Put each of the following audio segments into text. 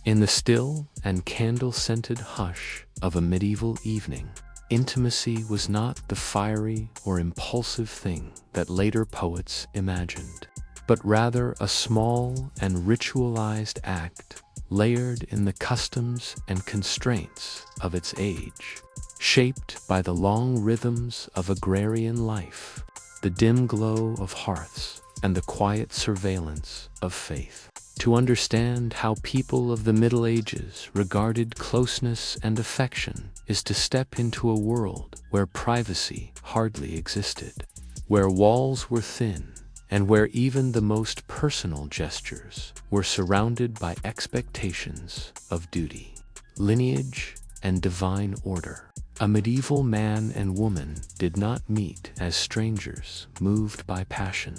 In the still and candle-scented hush of a medieval evening, intimacy was not the fiery or impulsive thing that later poets imagined, but rather a small and ritualized act layered in the customs and constraints of its age, shaped by the long rhythms of agrarian life, the dim glow of hearths, and the quiet surveillance of faith. To understand how people of the Middle Ages regarded closeness and affection is to step into a world where privacy hardly existed, where walls were thin, and where even the most personal gestures were surrounded by expectations of duty, lineage, and divine order. A medieval man and woman did not meet as strangers moved by passion.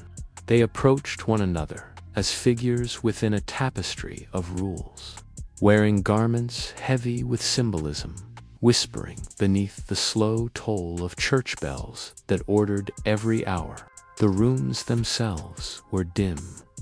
They approached one another as figures within a tapestry of rules, wearing garments heavy with symbolism, whispering beneath the slow toll of church bells that ordered every hour. The rooms themselves were dim,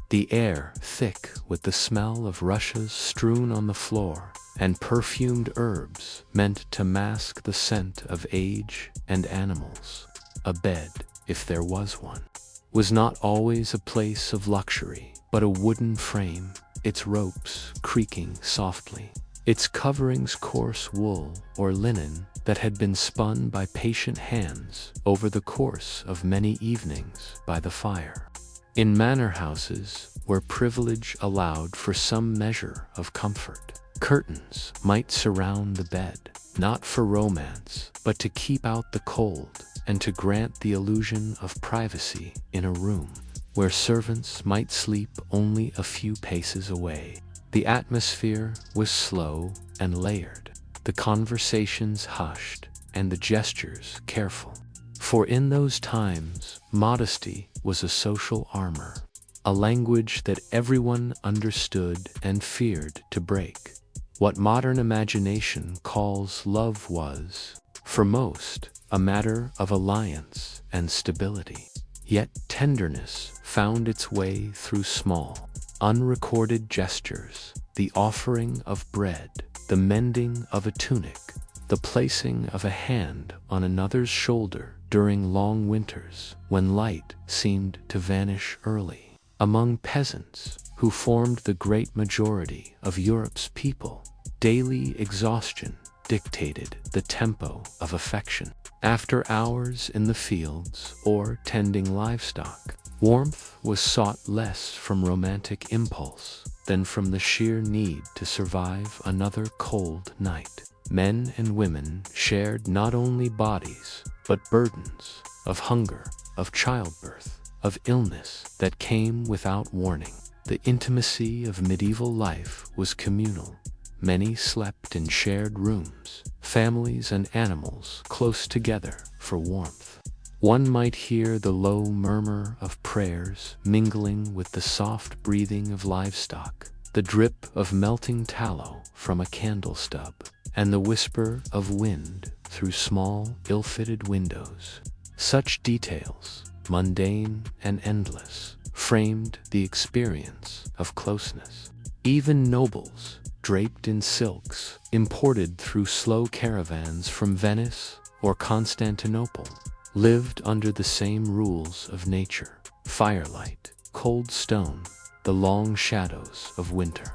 the air thick with the smell of rushes strewn on the floor, and perfumed herbs meant to mask the scent of age and animals. A bed, if there was one, was not always a place of luxury, but a wooden frame, its ropes creaking softly, its coverings coarse wool or linen that had been spun by patient hands over the course of many evenings by the fire. In manor houses, where privilege allowed for some measure of comfort, curtains might surround the bed, not for romance, but to keep out the cold and to grant the illusion of privacy in a room where servants might sleep only a few paces away. The atmosphere was slow and layered, the conversations hushed, and the gestures careful. For in those times, modesty was a social armor, a language that everyone understood and feared to break. What modern imagination calls love was, for most, a matter of alliance and stability. Yet tenderness found its way through small, unrecorded gestures, the offering of bread, the mending of a tunic, the placing of a hand on another's shoulder during long winters when light seemed to vanish early. Among peasants, who formed the great majority of Europe's people, daily exhaustion dictated the tempo of affection. After hours in the fields or tending livestock, warmth was sought less from romantic impulse than from the sheer need to survive another cold night. Men and women shared not only bodies, but burdens of hunger, of childbirth, of illness that came without warning. The intimacy of medieval life was communal. Many slept in shared rooms, families and animals close together for warmth. One might hear the low murmur of prayers mingling with the soft breathing of livestock, the drip of melting tallow from a candle stub, and the whisper of wind through small, ill-fitted windows. Such details, mundane and endless, framed the experience of closeness. Even nobles, draped in silks, imported through slow caravans from Venice or Constantinople, lived under the same rules of nature: firelight, cold stone, the long shadows of winter.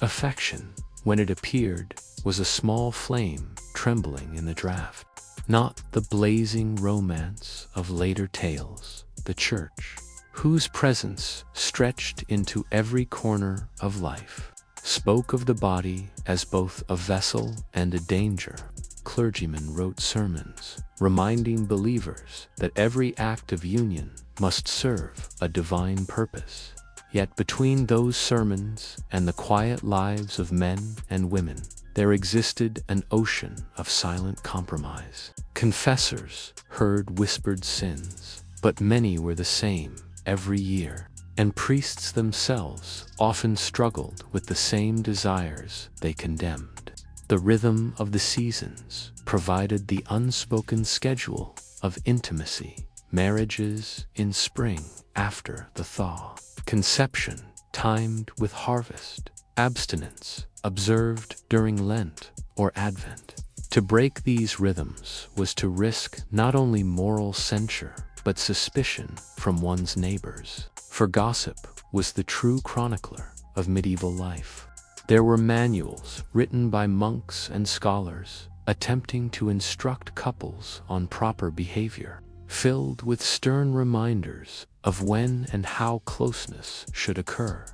Affection, when it appeared, was a small flame trembling in the draught, not the blazing romance of later tales. The church, whose presence stretched into every corner of life, spoke of the body as both a vessel and a danger. Clergymen wrote sermons, reminding believers that every act of union must serve a divine purpose. Yet between those sermons and the quiet lives of men and women, there existed an ocean of silent compromise. Confessors heard whispered sins, but many were the same every year. And priests themselves often struggled with the same desires they condemned. The rhythm of the seasons provided the unspoken schedule of intimacy: marriages in spring after the thaw, conception timed with harvest, abstinence observed during Lent or Advent. To break these rhythms was to risk not only moral censure, but suspicion from one's neighbors. For gossip was the true chronicler of medieval life. There were manuals written by monks and scholars attempting to instruct couples on proper behavior, filled with stern reminders of when and how closeness should occur.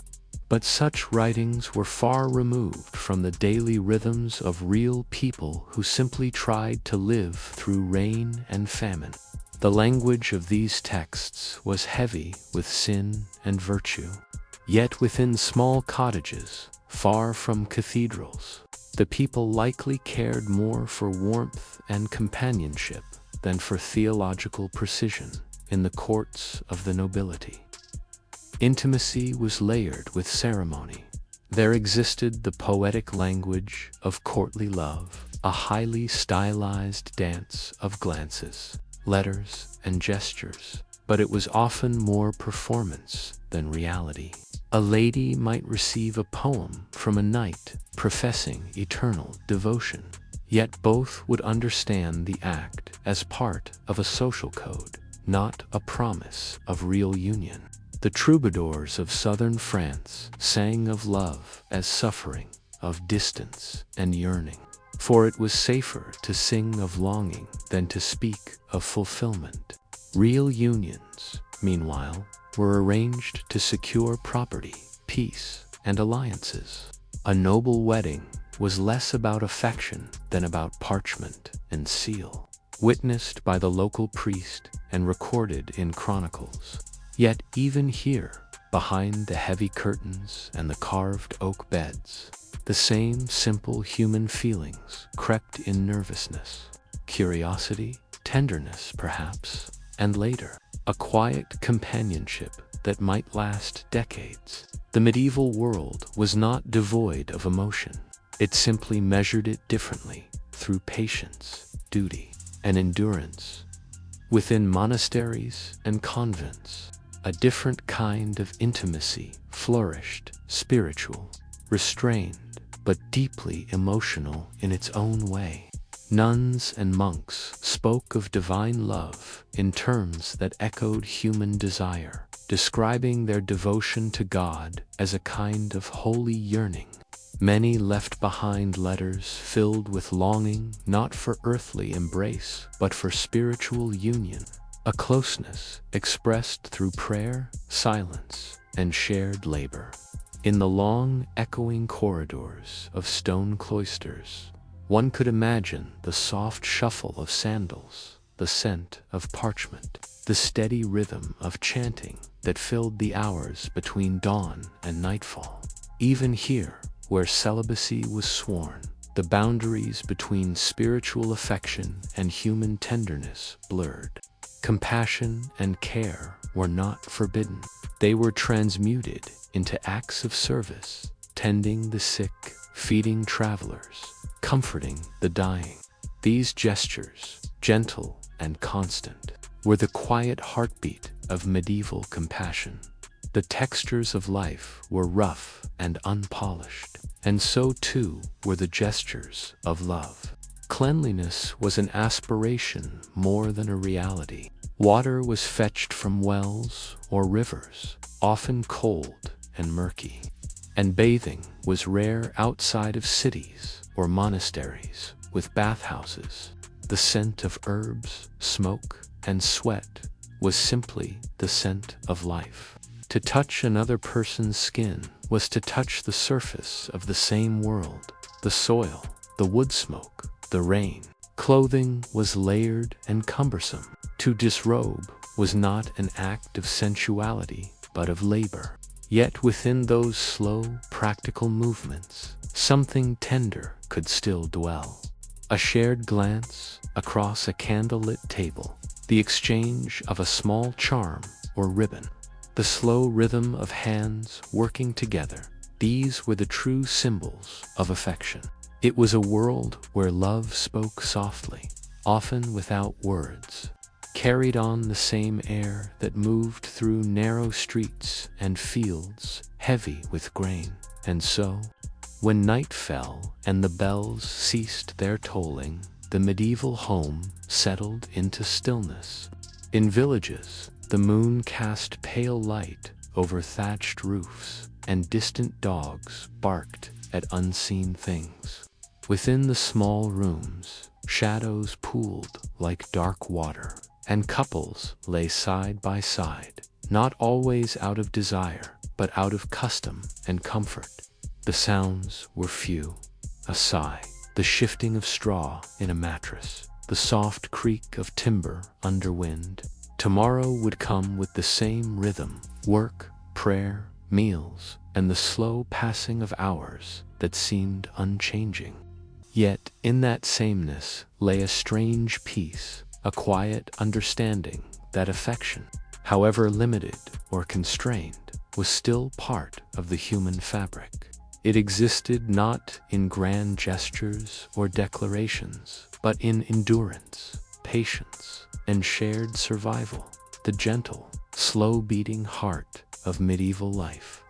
But such writings were far removed from the daily rhythms of real people who simply tried to live through rain and famine. The language of these texts was heavy with sin and virtue. Yet within small cottages, far from cathedrals, the people likely cared more for warmth and companionship than for theological precision in the courts of the nobility. Intimacy was layered with ceremony. There existed the poetic language of courtly love, a highly stylized dance of glances, letters, and gestures, but it was often more performance than reality. A lady might receive a poem from a knight professing eternal devotion, yet both would understand the act as part of a social code, not a promise of real union. The troubadours of southern France sang of love as suffering, of distance and yearning, for it was safer to sing of longing than to speak of fulfillment. Real unions, meanwhile, were arranged to secure property, peace, and alliances. A noble wedding was less about affection than about parchment and seal, witnessed by the local priest and recorded in chronicles. Yet even here, behind the heavy curtains and the carved oak beds, the same simple human feelings crept in: nervousness, curiosity, tenderness perhaps, and later, a quiet companionship that might last decades. The medieval world was not devoid of emotion. It simply measured it differently through patience, duty, and endurance. Within monasteries and convents, a different kind of intimacy flourished, spiritual, restrained, but deeply emotional in its own way. Nuns and monks spoke of divine love in terms that echoed human desire, describing their devotion to God as a kind of holy yearning. Many left behind letters filled with longing not for earthly embrace, but for spiritual union, a closeness expressed through prayer, silence, and shared labor. In the long, echoing corridors of stone cloisters, one could imagine the soft shuffle of sandals, the scent of parchment, the steady rhythm of chanting that filled the hours between dawn and nightfall. Even here, where celibacy was sworn, the boundaries between spiritual affection and human tenderness blurred. Compassion and care were not forbidden. They were transmuted into acts of service, tending the sick, feeding travelers, comforting the dying. These gestures, gentle and constant, were the quiet heartbeat of medieval compassion. The textures of life were rough and unpolished, and so too were the gestures of love. Cleanliness was an aspiration more than a reality. Water was fetched from wells or rivers, often cold and murky, and bathing was rare outside of cities or monasteries with bathhouses. The scent of herbs, smoke, and sweat was simply the scent of life. To touch another person's skin was to touch the surface of the same world, the soil, the wood smoke, the rain. Clothing was layered and cumbersome. To disrobe was not an act of sensuality, but of labor. Yet within those slow, practical movements, something tender could still dwell. A shared glance across a candlelit table, the exchange of a small charm or ribbon, the slow rhythm of hands working together, these were the true symbols of affection. It was a world where love spoke softly, often without words, carried on the same air that moved through narrow streets and fields heavy with grain. And so, When night fell and the bells ceased their tolling, the medieval home settled into stillness. In villages, the moon cast pale light over thatched roofs, and distant dogs barked at unseen things. Within the small rooms, shadows pooled like dark water, and couples lay side by side, not always out of desire, but out of custom and comfort. The sounds were few: a sigh, the shifting of straw in a mattress, the soft creak of timber under wind. Tomorrow would come with the same rhythm: work, prayer, meals, and the slow passing of hours that seemed unchanging. Yet in that sameness lay a strange peace, a quiet understanding that affection, however limited or constrained, was still part of the human fabric. It existed not in grand gestures or declarations, but in endurance, patience, and shared survival, the gentle, slow-beating heart of medieval life.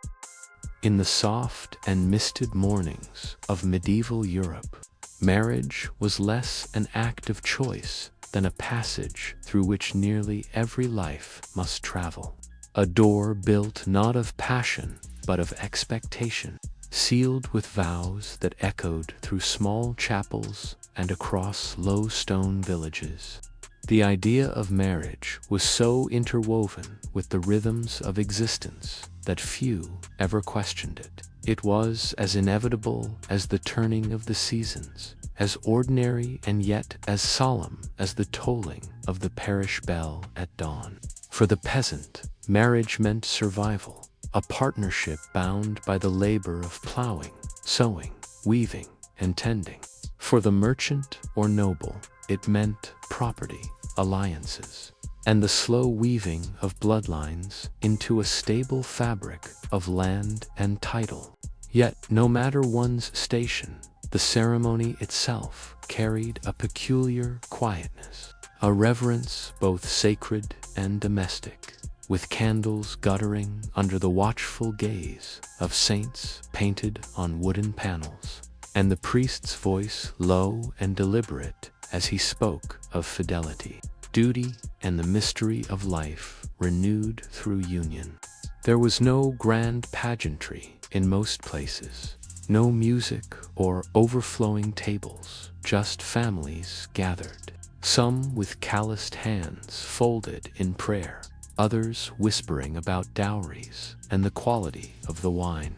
In the soft and misted mornings of medieval Europe, marriage was less an act of choice than a passage through which nearly every life must travel. A door built not of passion, but of expectation, sealed with vows that echoed through small chapels and across low stone villages. The idea of marriage was so interwoven with the rhythms of existence that few ever questioned it. It was as inevitable as the turning of the seasons, as ordinary and yet as solemn as the tolling of the parish bell at dawn. For the peasant, marriage meant survival, a partnership bound by the labor of plowing, sowing, weaving, and tending. For the merchant or noble, it meant property, alliances, and the slow weaving of bloodlines into a stable fabric of land and title. Yet, no matter one's station, the ceremony itself carried a peculiar quietness, a reverence both sacred and domestic, with candles guttering under the watchful gaze of saints painted on wooden panels, and the priest's voice low and deliberate as he spoke of fidelity, duty, and the mystery of life renewed through union. There was no grand pageantry in most places, no music or overflowing tables, just families gathered, some with calloused hands folded in prayer, others whispering about dowries and the quality of the wine.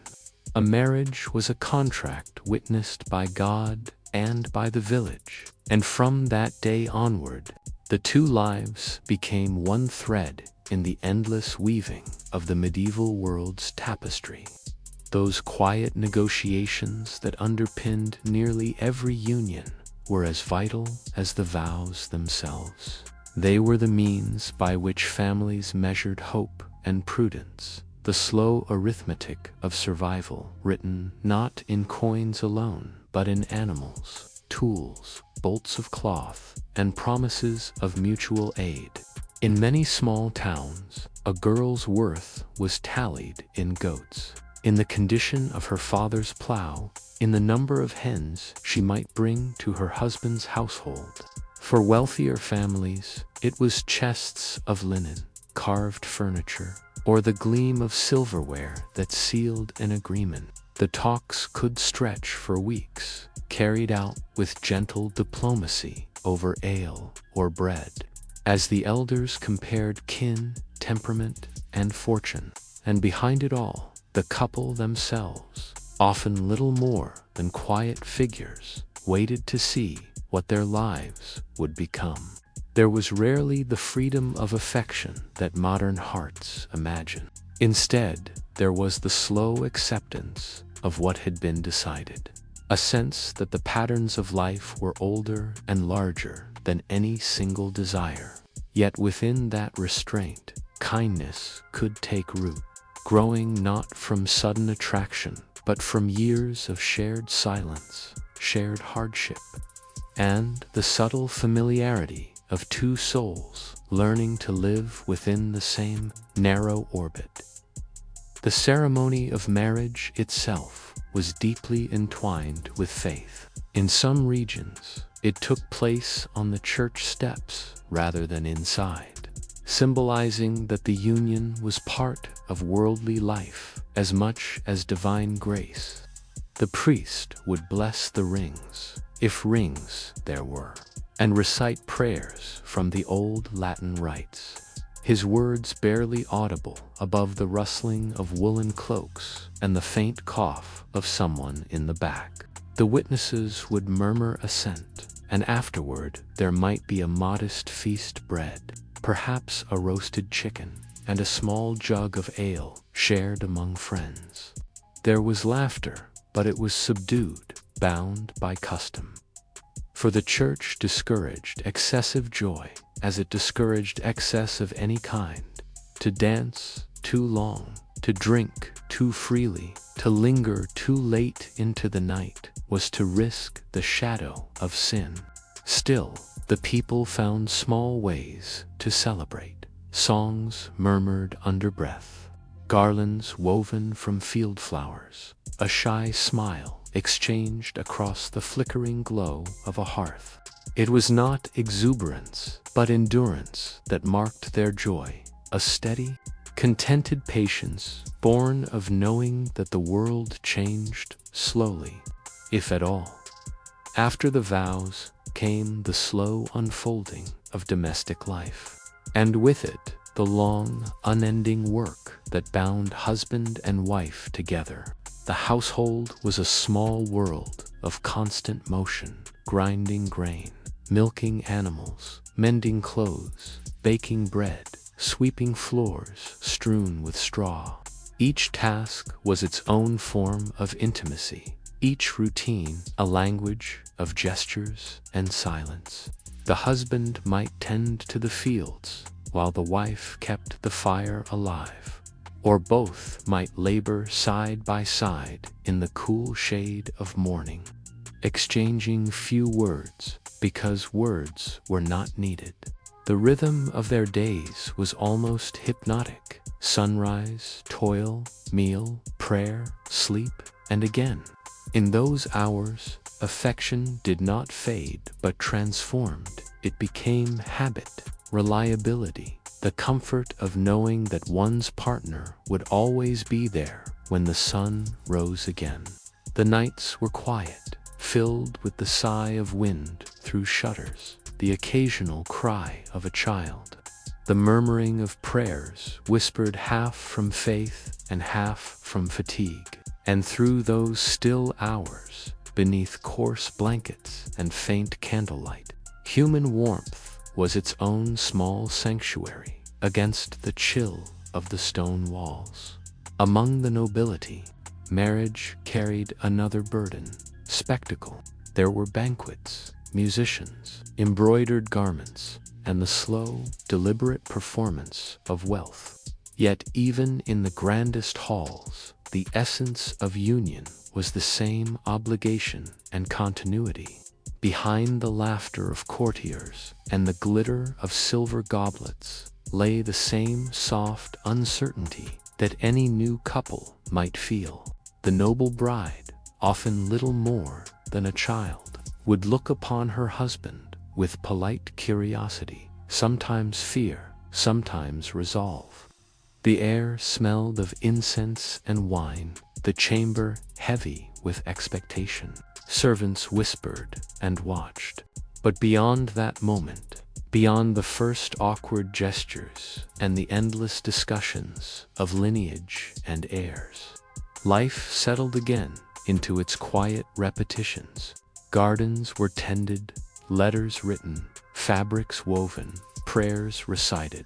A marriage was a contract witnessed by God and by the village, and from that day onward, the two lives became one thread in the endless weaving of the medieval world's tapestry. Those quiet negotiations that underpinned nearly every union were as vital as the vows themselves. They were the means by which families measured hope and prudence, the slow arithmetic of survival written not in coins alone, but in animals, tools, bolts of cloth, and promises of mutual aid. In many small towns, a girl's worth was tallied in goats, in the condition of her father's plow, in the number of hens she might bring to her husband's household. For wealthier families, it was chests of linen, carved furniture, or the gleam of silverware that sealed an agreement. The talks could stretch for weeks, carried out with gentle diplomacy over ale or bread, as the elders compared kin, temperament, and fortune. And behind it all, the couple themselves, often little more than quiet figures, waited to see what their lives would become. There was rarely the freedom of affection that modern hearts imagine. Instead, there was the slow acceptance of what had been decided, a sense that the patterns of life were older and larger than any single desire. Yet within that restraint, kindness could take root, growing not from sudden attraction, but from years of shared silence, shared hardship, and the subtle familiarity of two souls learning to live within the same narrow orbit. The ceremony of marriage itself was deeply entwined with faith. In some regions, it took place on the church steps rather than inside, symbolizing that the union was part of worldly life as much as divine grace. The priest would bless the rings, if rings there were, and recite prayers from the old Latin rites, his words barely audible above the rustling of woolen cloaks and the faint cough of someone in the back. The witnesses would murmur assent, and afterward there might be a modest feast bread, perhaps a roasted chicken, and a small jug of ale shared among friends. There was laughter, but it was subdued, bound by custom. For the church discouraged excessive joy, as it discouraged excess of any kind. To dance too long, to drink too freely, to linger too late into the night, was to risk the shadow of sin. Still, the people found small ways to celebrate. Songs murmured under breath, garlands woven from field flowers, a shy smile exchanged across the flickering glow of a hearth. It was not exuberance, but endurance that marked their joy, a steady, contented patience born of knowing that the world changed slowly, if at all. After the vows came the slow unfolding of domestic life, and with it the long, unending work that bound husband and wife together. The household was a small world of constant motion, grinding grain, milking animals, mending clothes, baking bread, sweeping floors strewn with straw. Each task was its own form of intimacy, each routine a language of gestures and silence. The husband might tend to the fields, while the wife kept the fire alive, or both might labor side by side in the cool shade of morning, exchanging few words because words were not needed. The rhythm of their days was almost hypnotic. Sunrise, toil, meal, prayer, sleep, and again. In those hours, affection did not fade but transformed. It became habit, reliability, the comfort of knowing that one's partner would always be there when the sun rose again. The nights were quiet, filled with the sigh of wind through shutters, the occasional cry of a child, the murmuring of prayers whispered half from faith and half from fatigue. And through those still hours, beneath coarse blankets and faint candlelight, human warmth was its own small sanctuary against the chill of the stone walls. Among the nobility, marriage carried another burden, spectacle. There were banquets, musicians, embroidered garments, and the slow, deliberate performance of wealth. Yet even in the grandest halls, the essence of union was the same obligation and continuity. Behind the laughter of courtiers and the glitter of silver goblets lay the same soft uncertainty that any new couple might feel. The noble bride, often little more than a child, would look upon her husband with polite curiosity, sometimes fear, sometimes resolve. The air smelled of incense and wine, the chamber heavy with expectation. Servants whispered and watched. But beyond that moment, beyond the first awkward gestures and the endless discussions of lineage and heirs, life settled again into its quiet repetitions. Gardens were tended, letters written, fabrics woven, prayers recited,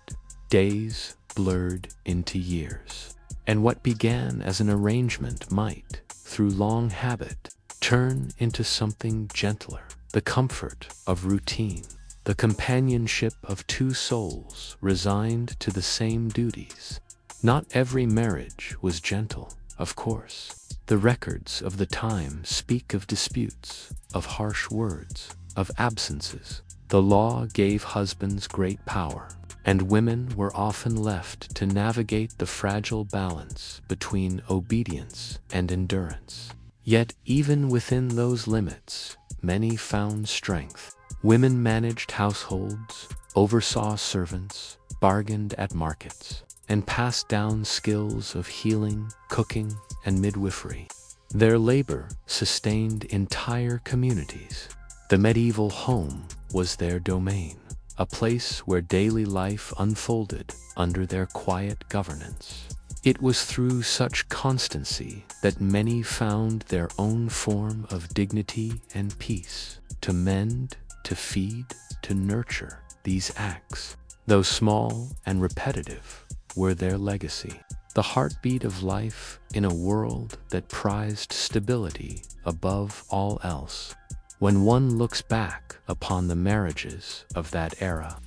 days blurred into years. And what began as an arrangement might, through long habit, turn into something gentler, the comfort of routine, the companionship of two souls resigned to the same duties. Not every marriage was gentle, of course. The records of the time speak of disputes, of harsh words, of absences. The law gave husbands great power, and women were often left to navigate the fragile balance between obedience and endurance. Yet even within those limits, many found strength. Women managed households, oversaw servants, bargained at markets, and passed down skills of healing, cooking, and midwifery. Their labor sustained entire communities. The medieval home was their domain, a place where daily life unfolded under their quiet governance. It was through such constancy that many found their own form of dignity and peace. To mend, to feed, to nurture, these acts, though small and repetitive, were their legacy. The heartbeat of life in a world that prized stability above all else. When one looks back upon the marriages of that era,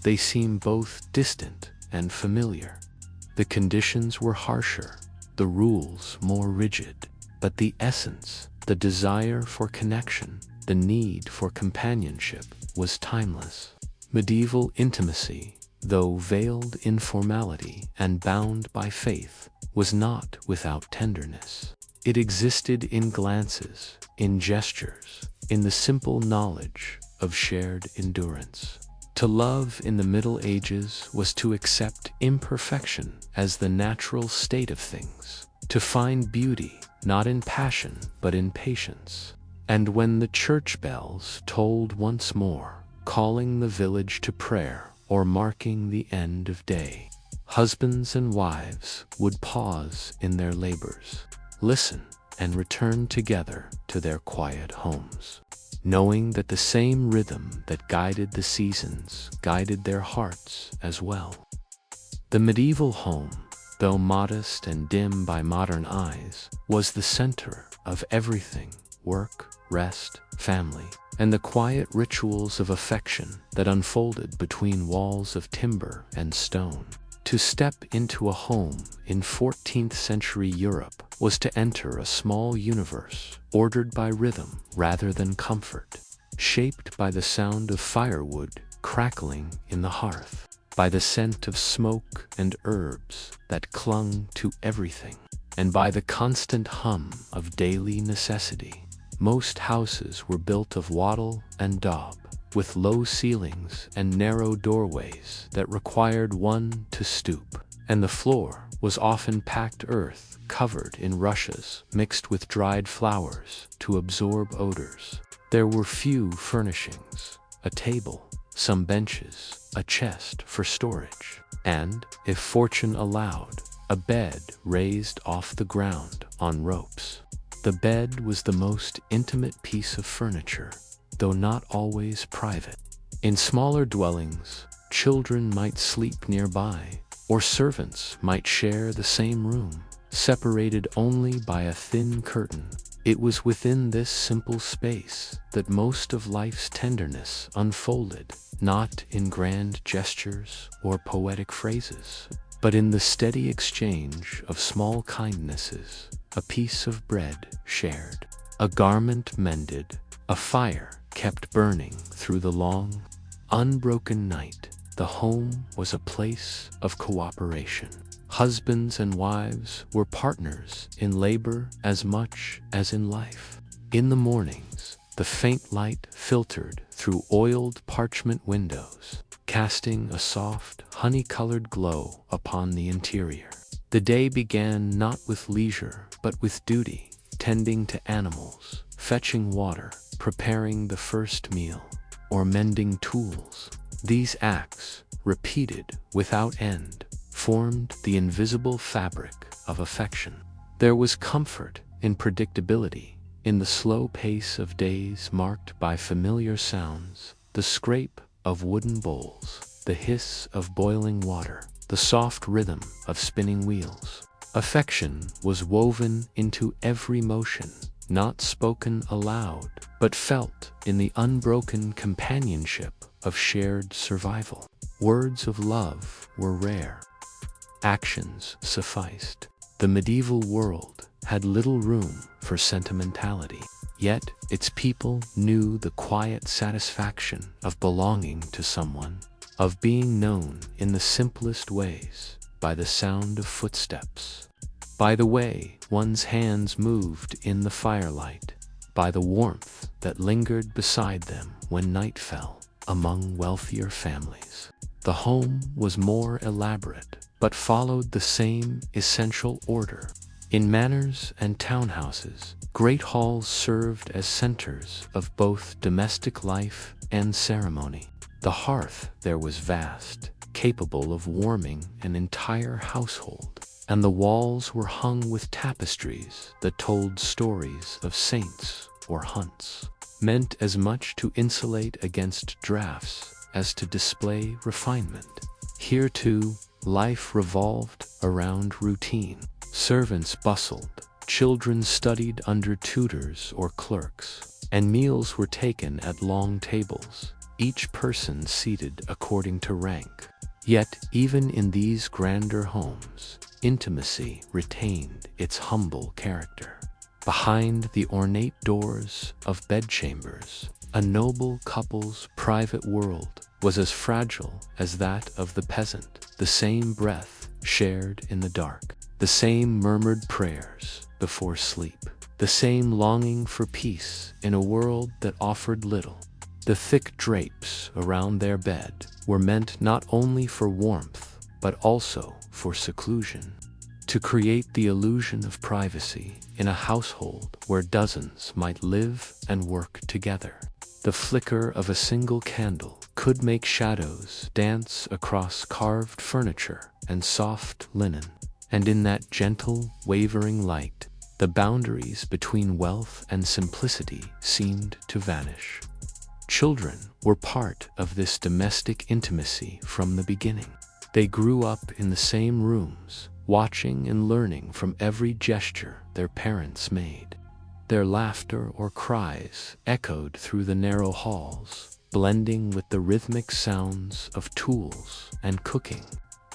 they seem both distant and familiar. The conditions were harsher, the rules more rigid, but the essence, the desire for connection, the need for companionship was timeless. Medieval intimacy, though veiled in formality and bound by faith, was not without tenderness. It existed in glances, in gestures, in the simple knowledge of shared endurance. To love in the Middle Ages was to accept imperfection as the natural state of things, to find beauty not in passion but in patience. And when the church bells tolled once more, calling the village to prayer or marking the end of day, husbands and wives would pause in their labors, listen, and return together to their quiet homes, knowing that the same rhythm that guided the seasons guided their hearts as well. The medieval home, though modest and dim by modern eyes, was the center of everything: work, rest, family, and the quiet rituals of affection that unfolded between walls of timber and stone. To step into a home in 14th century Europe was to enter a small universe ordered by rhythm rather than comfort, shaped by the sound of firewood crackling in the hearth, by the scent of smoke and herbs that clung to everything, and by the constant hum of daily necessity. Most houses were built of wattle and daub, with low ceilings and narrow doorways that required one to stoop, and the floor was often packed earth covered in rushes mixed with dried flowers to absorb odors. There were few furnishings: a table, some benches, a chest for storage, and, if fortune allowed, a bed raised off the ground on ropes. The bed was the most intimate piece of furniture, though not always private. In smaller dwellings, children might sleep nearby, or servants might share the same room, separated only by a thin curtain. It was within this simple space that most of life's tenderness unfolded, not in grand gestures or poetic phrases, but in the steady exchange of small kindnesses: a piece of bread shared, a garment mended, a fire kept burning through the long, unbroken night. The home was a place of cooperation. Husbands and wives were partners in labor as much as in life. In the mornings, the faint light filtered through oiled parchment windows, casting a soft, honey-colored glow upon the interior. The day began not with leisure, but with duty, tending to animals, fetching water, preparing the first meal, or mending tools. These acts, repeated without end, formed the invisible fabric of affection. There was comfort in predictability, in the slow pace of days marked by familiar sounds: the scrape of wooden bowls, the hiss of boiling water, the soft rhythm of spinning wheels. Affection was woven into every motion, not spoken aloud, but felt in the unbroken companionship of shared survival. Words of love were rare. Actions sufficed. The medieval world had little room for sentimentality, yet its people knew the quiet satisfaction of belonging to someone, of being known in the simplest ways by the sound of footsteps. by the way one's hands moved in the firelight, by the warmth that lingered beside them when night fell. Among wealthier families, the home was more elaborate, but followed the same essential order. In manors and townhouses, great halls served as centers of both domestic life and ceremony. The hearth there was vast, capable of warming an entire household, and the walls were hung with tapestries that told stories of saints or hunts, meant as much to insulate against drafts as to display refinement. Here too, life revolved around routine. Servants bustled, children studied under tutors or clerks, and meals were taken at long tables, each person seated according to rank. Yet, even in these grander homes, intimacy retained its humble character. Behind the ornate doors of bedchambers, a noble couple's private world was as fragile as that of the peasant. The same breath shared in the dark, the same murmured prayers before sleep, the same longing for peace in a world that offered little. The thick drapes around their bed were meant not only for warmth, but also for seclusion, to create the illusion of privacy in a household where dozens might live and work together. The flicker of a single candle could make shadows dance across carved furniture and soft linen, and in that gentle, wavering light, the boundaries between wealth and simplicity seemed to vanish. Children were part of this domestic intimacy from the beginning. They grew up in the same rooms, watching and learning from every gesture their parents made. Their laughter or cries echoed through the narrow halls, blending with the rhythmic sounds of tools and cooking.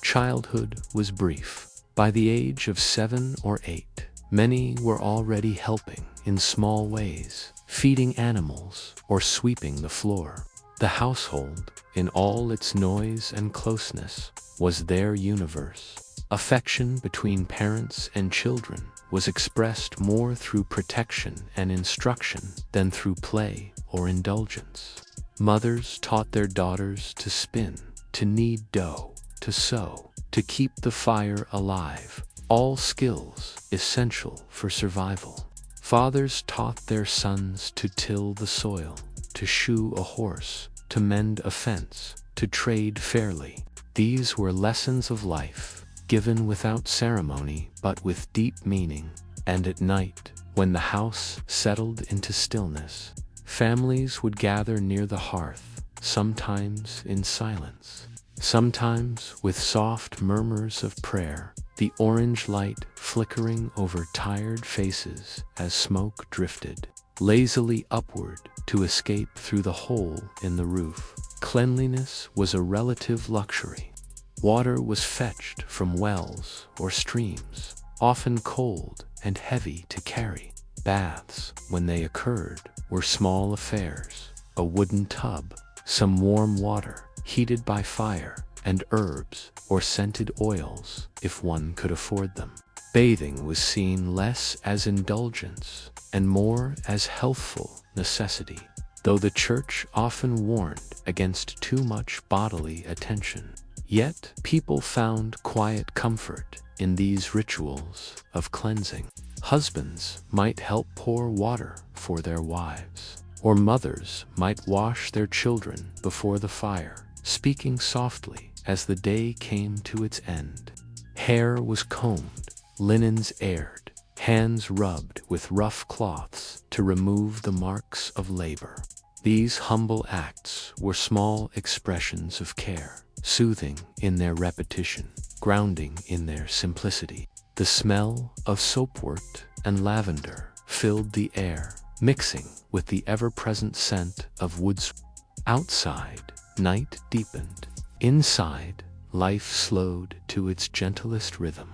Childhood was brief. By the age of 7 or 8, many were already helping in small ways, feeding animals or sweeping the floor. The household, in all its noise and closeness, was their universe. Affection between parents and children was expressed more through protection and instruction than through play or indulgence. Mothers taught their daughters to spin, to knead dough, to sew, to keep the fire alive, all skills essential for survival. Fathers taught their sons to till the soil, to shoe a horse, to mend a fence, to trade fairly. These were lessons of life, given without ceremony but with deep meaning. And at night, when the house settled into stillness, families would gather near the hearth, sometimes in silence, sometimes with soft murmurs of prayer, the orange light flickering over tired faces as smoke drifted lazily upward to escape through the hole in the roof. Cleanliness was a relative luxury. Water was fetched from wells or streams, often cold and heavy to carry. Baths, when they occurred, were small affairs. A wooden tub, some warm water heated by fire, and herbs or scented oils if one could afford them. Bathing was seen less as indulgence and more as healthful necessity, though the church often warned against too much bodily attention. Yet people found quiet comfort in these rituals of cleansing. Husbands might help pour water for their wives, or mothers might wash their children before the fire, speaking softly as the day came to its end. Hair was combed, linens aired, hands rubbed with rough cloths to remove the marks of labor. These humble acts were small expressions of care, soothing in their repetition, grounding in their simplicity. The smell of soapwort and lavender filled the air, mixing with the ever-present scent of woods. Outside, night deepened. Inside, life slowed to its gentlest rhythm.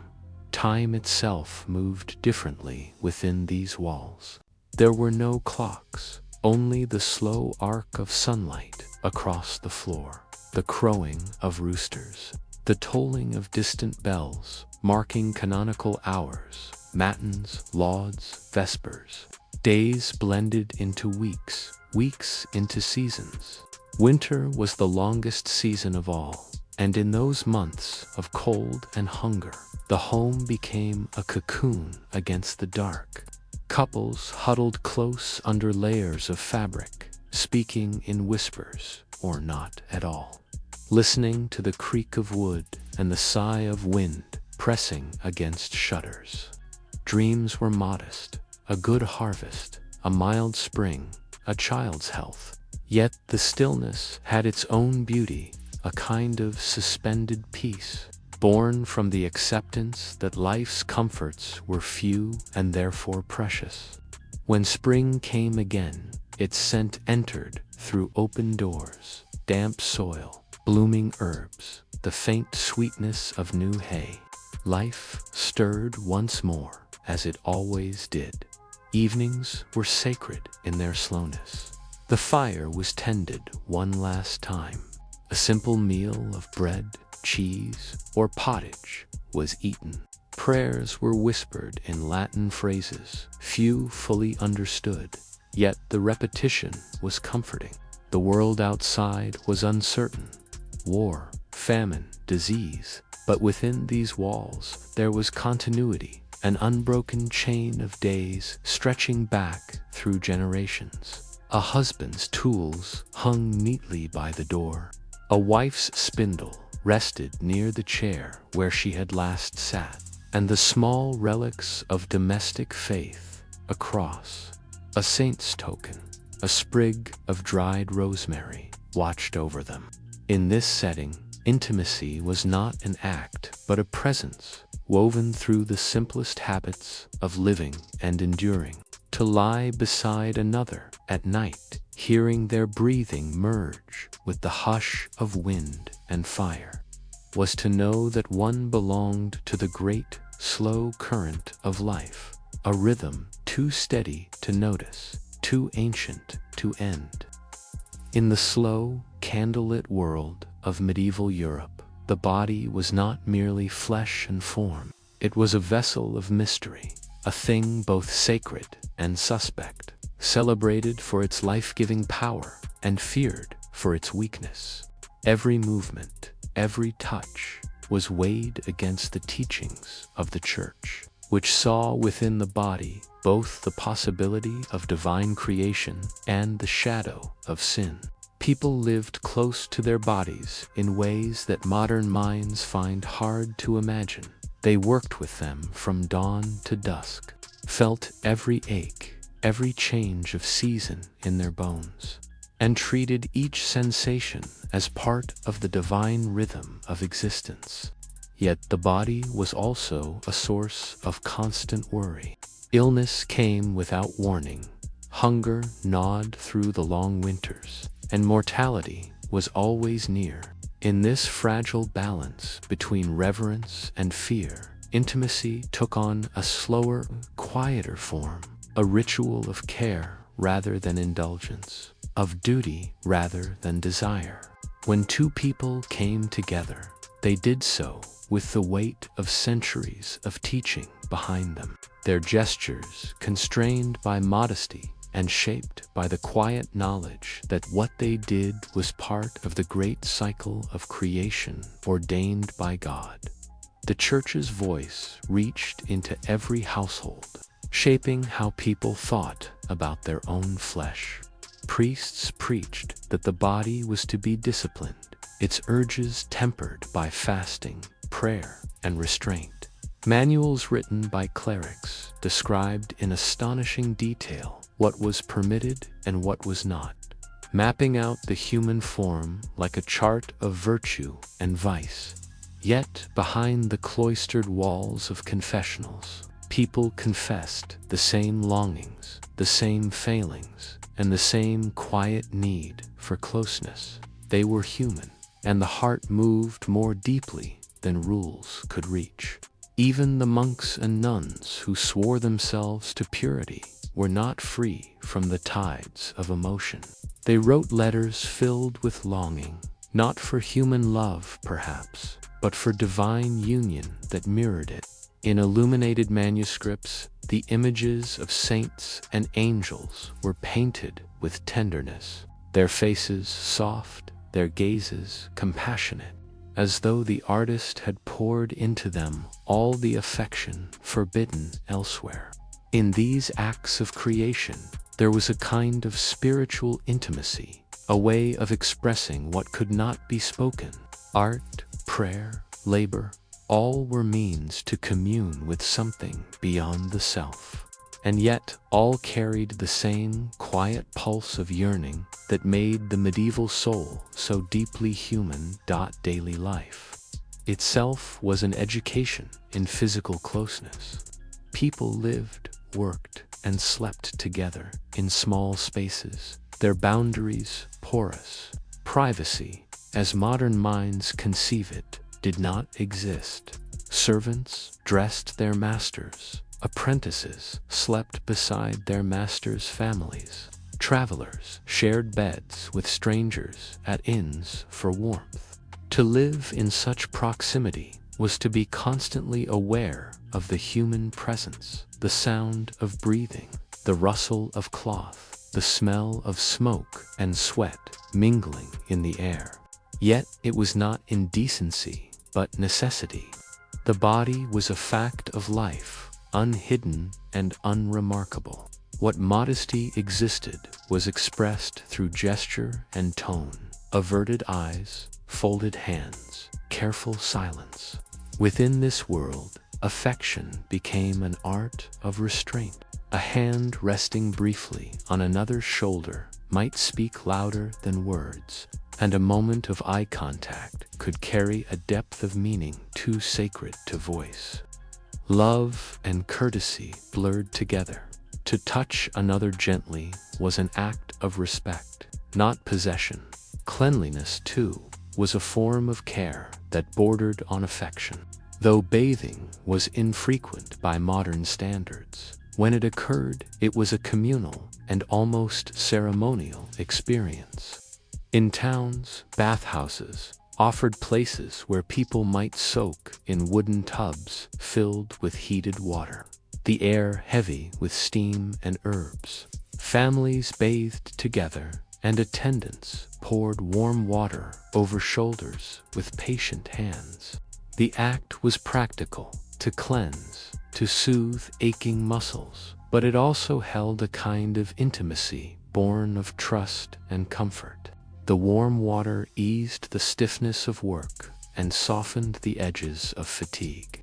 Time itself moved differently within these walls. There were no clocks, only the slow arc of sunlight across the floor, the crowing of roosters, The tolling of distant bells, marking canonical hours, matins, lauds, vespers. Days blended into weeks, weeks into seasons. Winter was the longest season of all, and in those months of cold and hunger, the home became a cocoon against the dark. Couples huddled close under layers of fabric, speaking in whispers or not at all, listening to the creak of wood and the sigh of wind pressing against shutters. Dreams were modest, a good harvest, a mild spring, a child's health. Yet the stillness had its own beauty, a kind of suspended peace, born from the acceptance that life's comforts were few and therefore precious. When spring came again, its scent entered through open doors, damp soil, blooming herbs, the faint sweetness of new hay. Life stirred once more, as it always did. Evenings were sacred in their slowness. The fire was tended one last time. A simple meal of bread, cheese, or pottage was eaten. Prayers were whispered in Latin phrases, few fully understood, yet the repetition was comforting. The world outside was uncertain. War, famine, disease. But within these walls there was continuity, an unbroken chain of days stretching back through generations. A husband's tools hung neatly by the door. A wife's spindle rested near the chair where she had last sat, and the small relics of domestic faith, a cross, a saint's token, a sprig of dried rosemary, watched over them. In this setting, intimacy was not an act, but a presence, woven through the simplest habits of living and enduring. To lie beside another at night, hearing their breathing merge with the hush of wind and fire, was to know that one belonged to the great, slow current of life, a rhythm too steady to notice, too ancient to end. In the slow, candlelit world of medieval Europe, the body was not merely flesh and form. It was a vessel of mystery, a thing both sacred and suspect, celebrated for its life-giving power and feared for its weakness. Every movement, every touch, was weighed against the teachings of the Church, which saw within the body both the possibility of divine creation and the shadow of sin. People lived close to their bodies in ways that modern minds find hard to imagine. They worked with them from dawn to dusk, felt every ache, every change of season in their bones, and treated each sensation as part of the divine rhythm of existence. Yet the body was also a source of constant worry. Illness came without warning, hunger gnawed through the long winters, and mortality was always near. In this fragile balance between reverence and fear, intimacy took on a slower, quieter form, a ritual of care rather than indulgence, of duty rather than desire. When two people came together, they did so with the weight of centuries of teaching behind them, their gestures constrained by modesty and shaped by the quiet knowledge that what they did was part of the great cycle of creation ordained by God. The Church's voice reached into every household, shaping how people thought about their own flesh. Priests preached that the body was to be disciplined, its urges tempered by fasting, prayer, and restraint. Manuals written by clerics described in astonishing detail what was permitted and what was not, mapping out the human form like a chart of virtue and vice. Yet, behind the cloistered walls of confessionals, people confessed the same longings, the same failings, and the same quiet need for closeness. They were human, and the heart moved more deeply than rules could reach. Even the monks and nuns who swore themselves to purity were not free from the tides of emotion. They wrote letters filled with longing, not for human love, perhaps, but for divine union that mirrored it. In illuminated manuscripts, the images of saints and angels were painted with tenderness, their faces soft, their gazes compassionate, as though the artist had poured into them all the affection forbidden elsewhere. In these acts of creation, there was a kind of spiritual intimacy, a way of expressing what could not be spoken. Art, prayer, labor, all were means to commune with something beyond the self. And yet all carried the same quiet pulse of yearning that made the medieval soul so deeply human. Daily life itself was an education in physical closeness. People lived, worked, and slept together in small spaces, their boundaries porous. Privacy, as modern minds conceive it, did not exist. Servants dressed their masters. Apprentices slept beside their masters' families. Travelers shared beds with strangers at inns for warmth. To live in such proximity was to be constantly aware of the human presence, the sound of breathing, the rustle of cloth, the smell of smoke and sweat mingling in the air. Yet it was not indecency, but necessity. The body was a fact of life, unhidden and unremarkable. What modesty existed was expressed through gesture and tone, averted eyes, folded hands, careful silence. Within this world, affection became an art of restraint. A hand resting briefly on another's shoulder might speak louder than words, and a moment of eye contact could carry a depth of meaning too sacred to voice. Love and courtesy blurred together. To touch another gently was an act of respect, not possession. Cleanliness, too, was a form of care that bordered on affection. Though bathing was infrequent by modern standards, when it occurred, it was a communal and almost ceremonial experience. In towns, bathhouses offered places where people might soak in wooden tubs filled with heated water, the air heavy with steam and herbs. Families bathed together, and attendants poured warm water over shoulders with patient hands. The act was practical, to cleanse, to soothe aching muscles, but it also held a kind of intimacy born of trust and comfort. The warm water eased the stiffness of work and softened the edges of fatigue.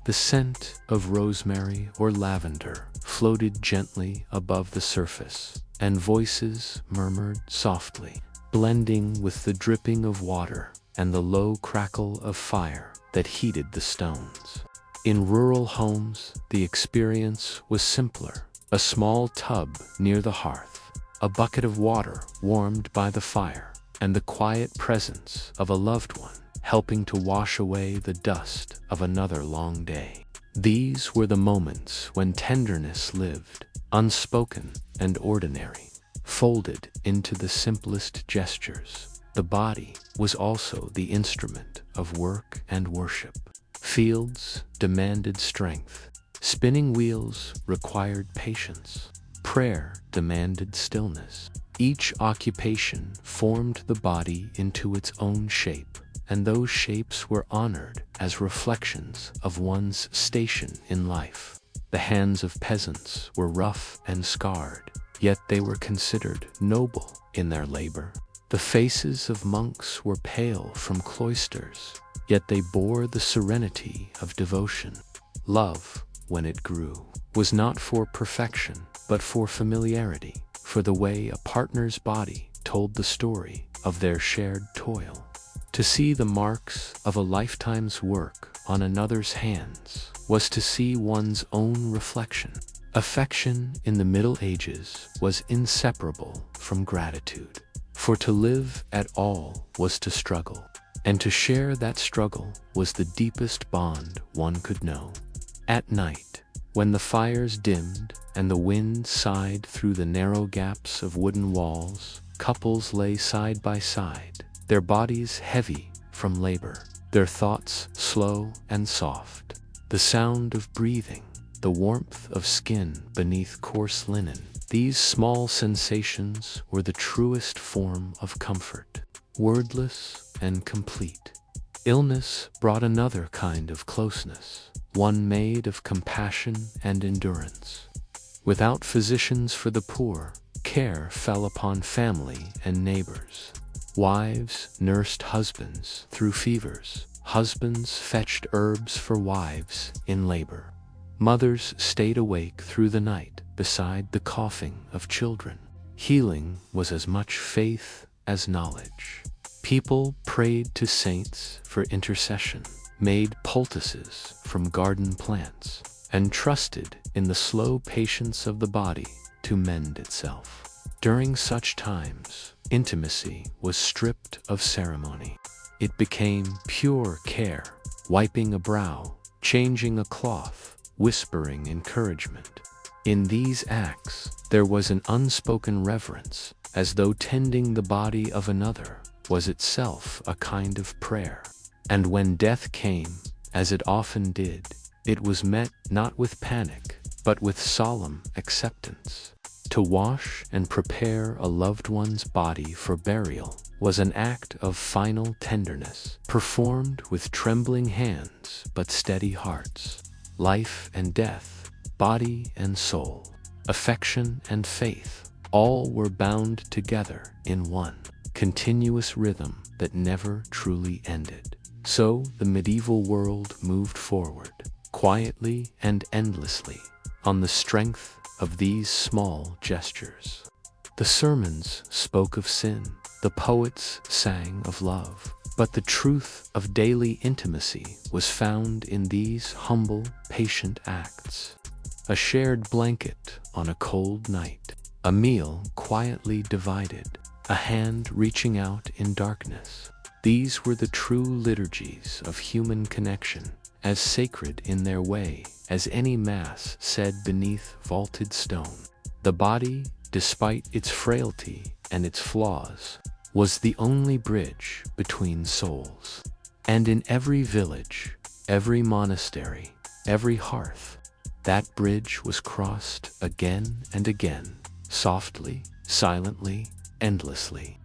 The scent of rosemary or lavender floated gently above the surface, and voices murmured softly, blending with the dripping of water and the low crackle of fire that heated the stones. In rural homes, the experience was simpler. A small tub near the hearth, a bucket of water warmed by the fire, and the quiet presence of a loved one helping to wash away the dust of another long day. These were the moments when tenderness lived, unspoken and ordinary, folded into the simplest gestures. The body was also the instrument of work and worship. Fields demanded strength. Spinning wheels required patience. Prayer demanded stillness. Each occupation formed the body into its own shape, and those shapes were honored as reflections of one's station in life. The hands of peasants were rough and scarred, yet they were considered noble in their labor. The faces of monks were pale from cloisters, yet they bore the serenity of devotion. Love, when it grew, was not for perfection, but for familiarity, for the way a partner's body told the story of their shared toil. To see the marks of a lifetime's work on another's hands was to see one's own reflection. Affection in the Middle Ages was inseparable from gratitude, for to live at all was to struggle, and to share that struggle was the deepest bond one could know. At night, when the fires dimmed and the wind sighed through the narrow gaps of wooden walls, couples lay side by side, their bodies heavy from labor, their thoughts slow and soft. The sound of breathing, the warmth of skin beneath coarse linen, these small sensations were the truest form of comfort, wordless and complete. Illness brought another kind of closeness, one made of compassion and endurance. Without physicians for the poor, care fell upon family and neighbors. Wives nursed husbands through fevers. Husbands fetched herbs for wives in labor. Mothers stayed awake through the night beside the coughing of children. Healing was as much faith as knowledge. People prayed to saints for intercession, made poultices from garden plants, and trusted in the slow patience of the body to mend itself. During such times, intimacy was stripped of ceremony. It became pure care, wiping a brow, changing a cloth, whispering encouragement. In these acts, there was an unspoken reverence, as though tending the body of another was itself a kind of prayer. And when death came, as it often did, it was met not with panic, but with solemn acceptance. To wash and prepare a loved one's body for burial was an act of final tenderness, performed with trembling hands but steady hearts. Life and death, body and soul, affection and faith, all were bound together in one continuous rhythm that never truly ended. So the medieval world moved forward, quietly and endlessly, on the strength of these small gestures. The sermons spoke of sin, the poets sang of love, but the truth of daily intimacy was found in these humble, patient acts. A shared blanket on a cold night, a meal quietly divided, a hand reaching out in darkness. These were the true liturgies of human connection, as sacred in their way as any mass said beneath vaulted stone. The body, despite its frailty and its flaws, was the only bridge between souls. And in every village, every monastery, every hearth, that bridge was crossed again and again, softly, silently, endlessly.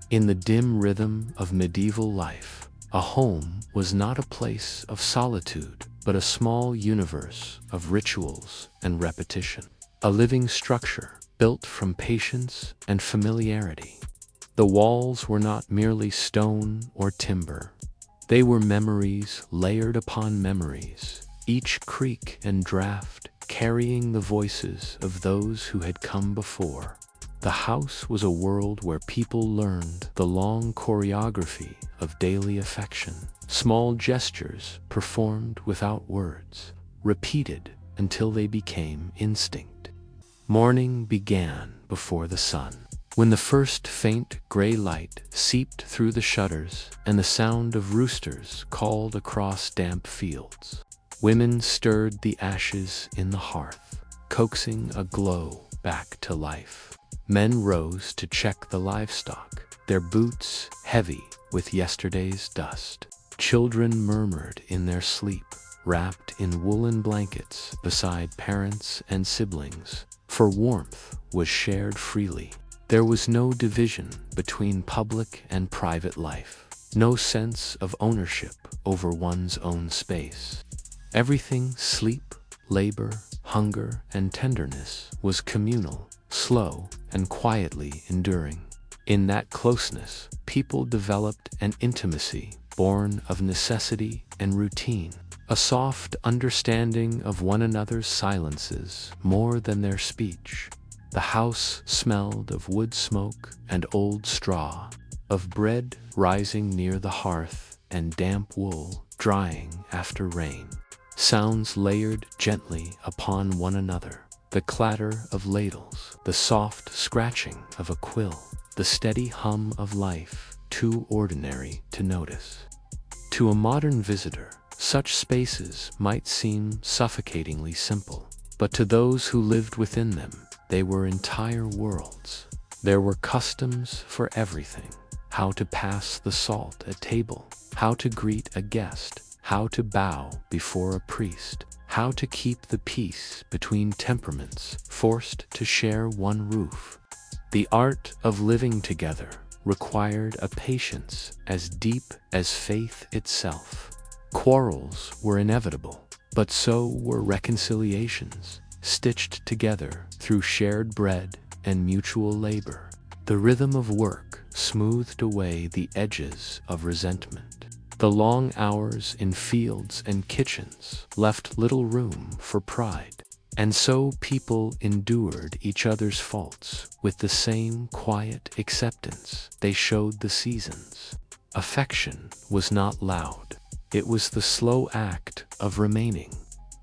In the dim rhythm of medieval life, a home was not a place of solitude, but a small universe of rituals and repetition, a living structure built from patience and familiarity. The walls were not merely stone or timber. They were memories layered upon memories, each creak and draft carrying the voices of those who had come before. The house was a world where people learned the long choreography of daily affection, small gestures performed without words, repeated until they became instinct. Morning began before the sun, when the first faint gray light seeped through the shutters and the sound of roosters called across damp fields. Women stirred the ashes in the hearth, coaxing a glow back to life. Men rose to check the livestock, their boots heavy with yesterday's dust. Children murmured in their sleep, wrapped in woolen blankets beside parents and siblings, for warmth was shared freely. There was no division between public and private life, no sense of ownership over one's own space. Everything, sleep, labor, hunger, and tenderness, was communal, slow, and quietly enduring. In that closeness, people developed an intimacy born of necessity and routine, a soft understanding of one another's silences more than their speech. The house smelled of wood smoke and old straw, of bread rising near the hearth and damp wool drying after rain. Sounds layered gently upon one another, the clatter of ladles, the soft scratching of a quill, the steady hum of life, too ordinary to notice. To a modern visitor, such spaces might seem suffocatingly simple, but to those who lived within them, they were entire worlds. There were customs for everything, how to pass the salt at table, how to greet a guest, how to bow before a priest, how to keep the peace between temperaments forced to share one roof. The art of living together required a patience as deep as faith itself. Quarrels were inevitable, but so were reconciliations, stitched together through shared bread and mutual labor. The rhythm of work smoothed away the edges of resentment. The long hours in fields and kitchens left little room for pride, and so people endured each other's faults with the same quiet acceptance they showed the seasons. Affection was not loud. It was the slow act of remaining,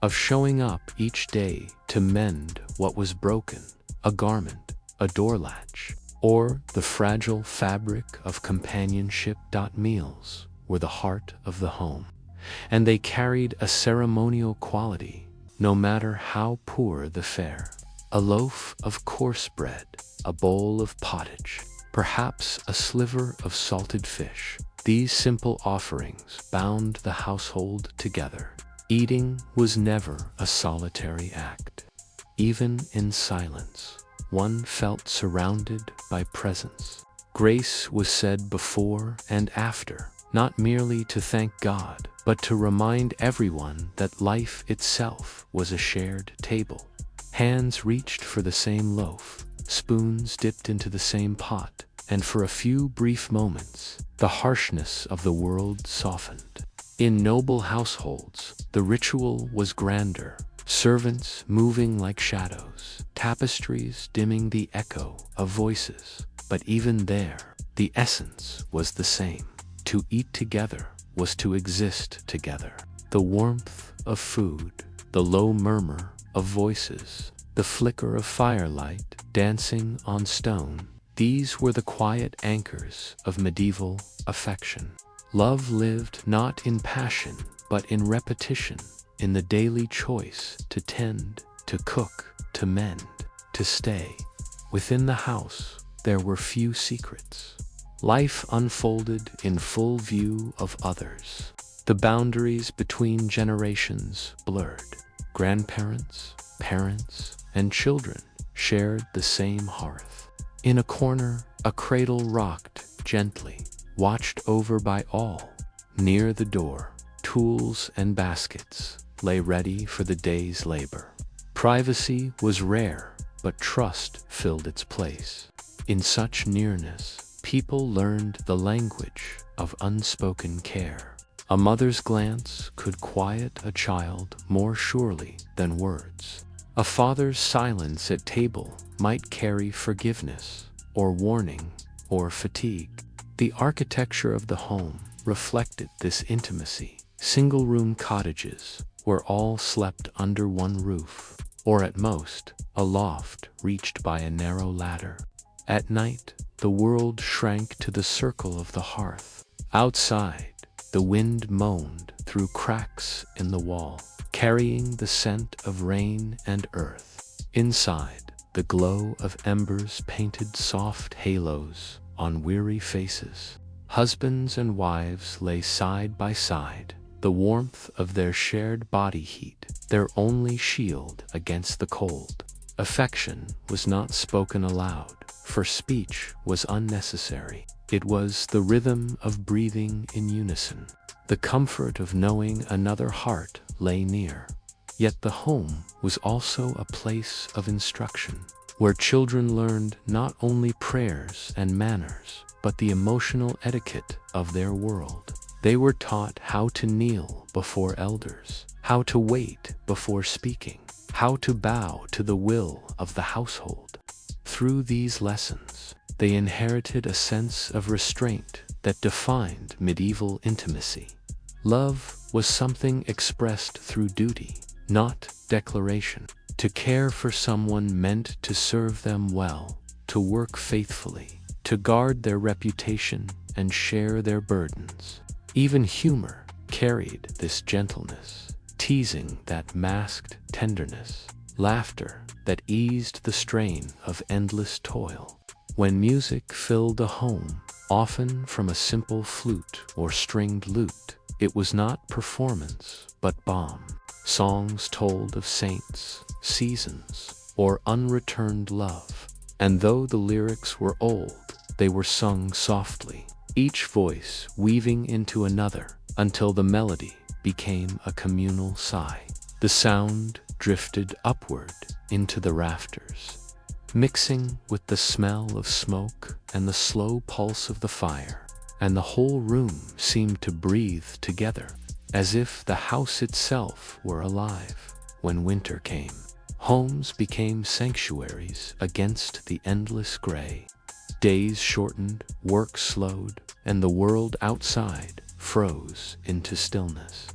of showing up each day to mend what was broken, a garment, a door latch, or the fragile fabric of companionship. Meals were the heart of the home, and they carried a ceremonial quality, no matter how poor the fare. A loaf of coarse bread, a bowl of pottage, perhaps a sliver of salted fish. These simple offerings bound the household together. Eating was never a solitary act. Even in silence, one felt surrounded by presence. Grace was said before and after, not merely to thank God, but to remind everyone that life itself was a shared table. Hands reached for the same loaf, spoons dipped into the same pot, and for a few brief moments, the harshness of the world softened. In noble households, the ritual was grander, servants moving like shadows, tapestries dimming the echo of voices. But even there, the essence was the same. To eat together was to exist together. The warmth of food, the low murmur of voices, the flicker of firelight dancing on stone, these were the quiet anchors of medieval affection. Love lived not in passion, but in repetition, in the daily choice to tend, to cook, to mend, to stay. Within the house, there were few secrets. Life unfolded in full view of others. The boundaries between generations blurred. Grandparents, parents, and children shared the same hearth. In a corner, a cradle rocked gently, watched over by all. Near the door, tools and baskets lay ready for the day's labor. Privacy was rare, but trust filled its place. In such nearness, people learned the language of unspoken care. A mother's glance could quiet a child more surely than words. A father's silence at table might carry forgiveness, or warning, or fatigue. The architecture of the home reflected this intimacy. Single-room cottages, where all slept under one roof, or at most, a loft reached by a narrow ladder. At night, the world shrank to the circle of the hearth. Outside, the wind moaned through cracks in the wall, carrying the scent of rain and earth. Inside, the glow of embers painted soft halos on weary faces. Husbands and wives lay side by side, the warmth of their shared body heat, their only shield against the cold. Affection was not spoken aloud, for speech was unnecessary. It was the rhythm of breathing in unison. The comfort of knowing another heart lay near. Yet the home was also a place of instruction, where children learned not only prayers and manners, but the emotional etiquette of their world. They were taught how to kneel before elders, how to wait before speaking, how to bow to the will of the household. Through these lessons, they inherited a sense of restraint that defined medieval intimacy. Love was something expressed through duty, not declaration. To care for someone meant to serve them well, to work faithfully, to guard their reputation and share their burdens. Even humor carried this gentleness, teasing that masked tenderness, laughter that eased the strain of endless toil. When music filled a home, often from a simple flute or stringed lute, it was not performance, but balm. Songs told of saints, seasons, or unreturned love. And though the lyrics were old, they were sung softly, each voice weaving into another until the melody became a communal sigh. The sound drifted upward into the rafters, mixing with the smell of smoke and the slow pulse of the fire, and the whole room seemed to breathe together, as if the house itself were alive. When winter came, homes became sanctuaries against the endless gray. Days shortened, work slowed, and the world outside froze into stillness.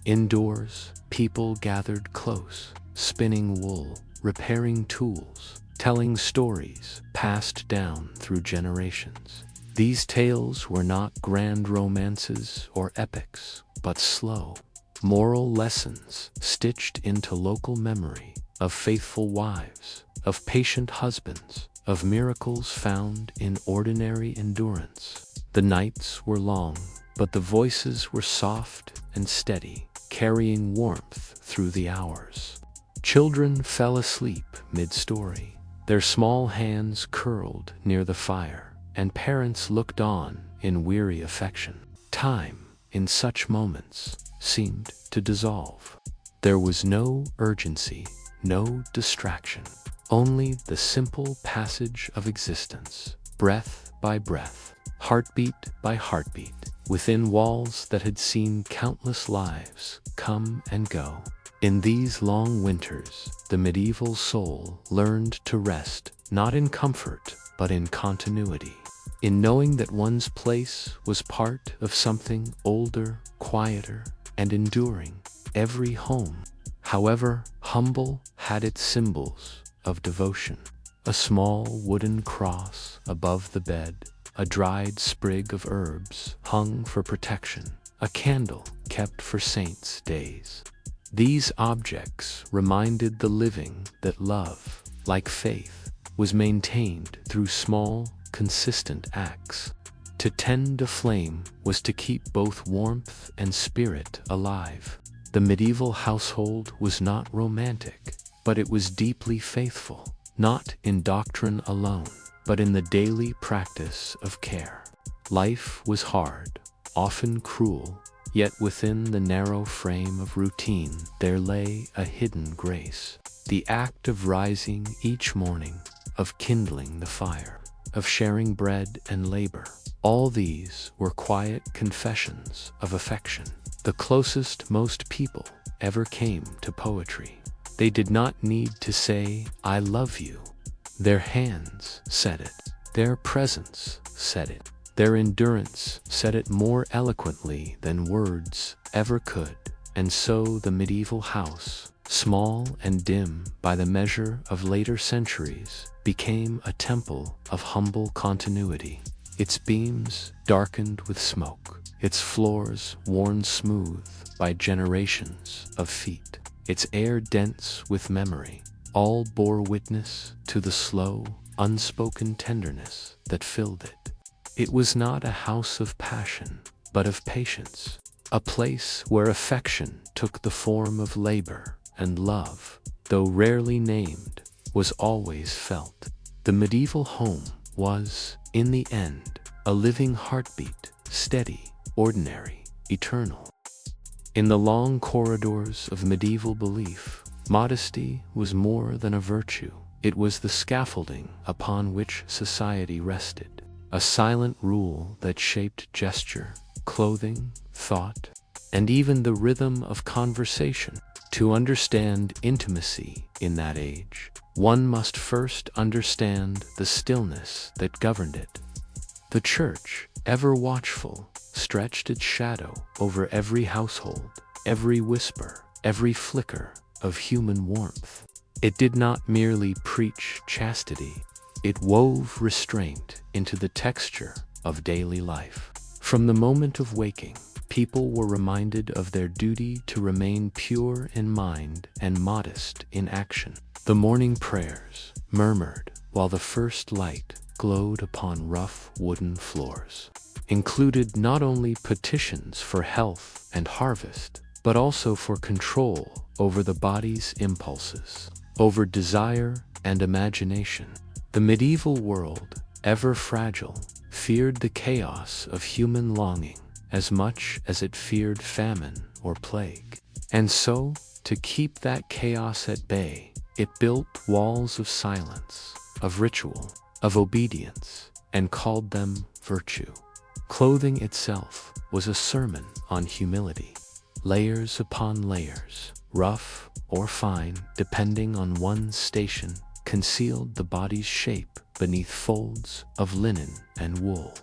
Indoors, people gathered close, spinning wool, repairing tools, telling stories passed down through generations. These tales were not grand romances or epics, but slow, moral lessons stitched into local memory of faithful wives, of patient husbands, of miracles found in ordinary endurance. The nights were long, but the voices were soft and steady, carrying warmth through the hours. Children fell asleep mid-story, their small hands curled near the fire, and parents looked on in weary affection. Time, in such moments, seemed to dissolve. There was no urgency, no distraction, only the simple passage of existence, breath by breath, heartbeat by heartbeat, within walls that had seen countless lives come and go. In these long winters, the medieval soul learned to rest, not in comfort, but in continuity, in knowing that one's place was part of something older, quieter, and enduring. Every home, however humble, had its symbols of devotion. A small wooden cross above the bed, a dried sprig of herbs hung for protection, a candle kept for saints' days. These objects reminded the living that love, like faith, was maintained through small, consistent acts. To tend a flame was to keep both warmth and spirit alive. The medieval household was not romantic, but it was deeply faithful, not in doctrine alone, but in the daily practice of care. Life was hard, often cruel, yet within the narrow frame of routine there lay a hidden grace. The act of rising each morning, of kindling the fire, of sharing bread and labor, all these were quiet confessions of affection. The closest most people ever came to poetry. They did not need to say, "I love you." Their hands said it. Their presence said it. Their endurance said it more eloquently than words ever could. And so the medieval house, small and dim by the measure of later centuries, became a temple of humble continuity. Its beams darkened with smoke, its floors worn smooth by generations of feet, its air dense with memory, all bore witness to the slow, unspoken tenderness that filled it. It was not a house of passion, but of patience, a place where affection took the form of labor, and love, though rarely named, was always felt. The medieval home was, in the end, a living heartbeat, steady, ordinary, eternal. In the long corridors of medieval belief, modesty was more than a virtue. It was the scaffolding upon which society rested, a silent rule that shaped gesture, clothing, thought, and even the rhythm of conversation. To understand intimacy in that age, one must first understand the stillness that governed it. The church, ever watchful, stretched its shadow over every household, every whisper, every flicker of human warmth. It did not merely preach chastity, it wove restraint into the texture of daily life. From the moment of waking, people were reminded of their duty to remain pure in mind and modest in action. The morning prayers, murmured while the first light glowed upon rough wooden floors, included not only petitions for health and harvest, but also for control over the body's impulses, over desire and imagination. The medieval world, ever fragile, feared the chaos of human longing as much as it feared famine or plague. And so, to keep that chaos at bay, it built walls of silence, of ritual, of obedience, and called them virtue. Clothing itself was a sermon on humility. Layers upon layers, rough or fine, depending on one's station, concealed the body's shape beneath folds of linen and wool.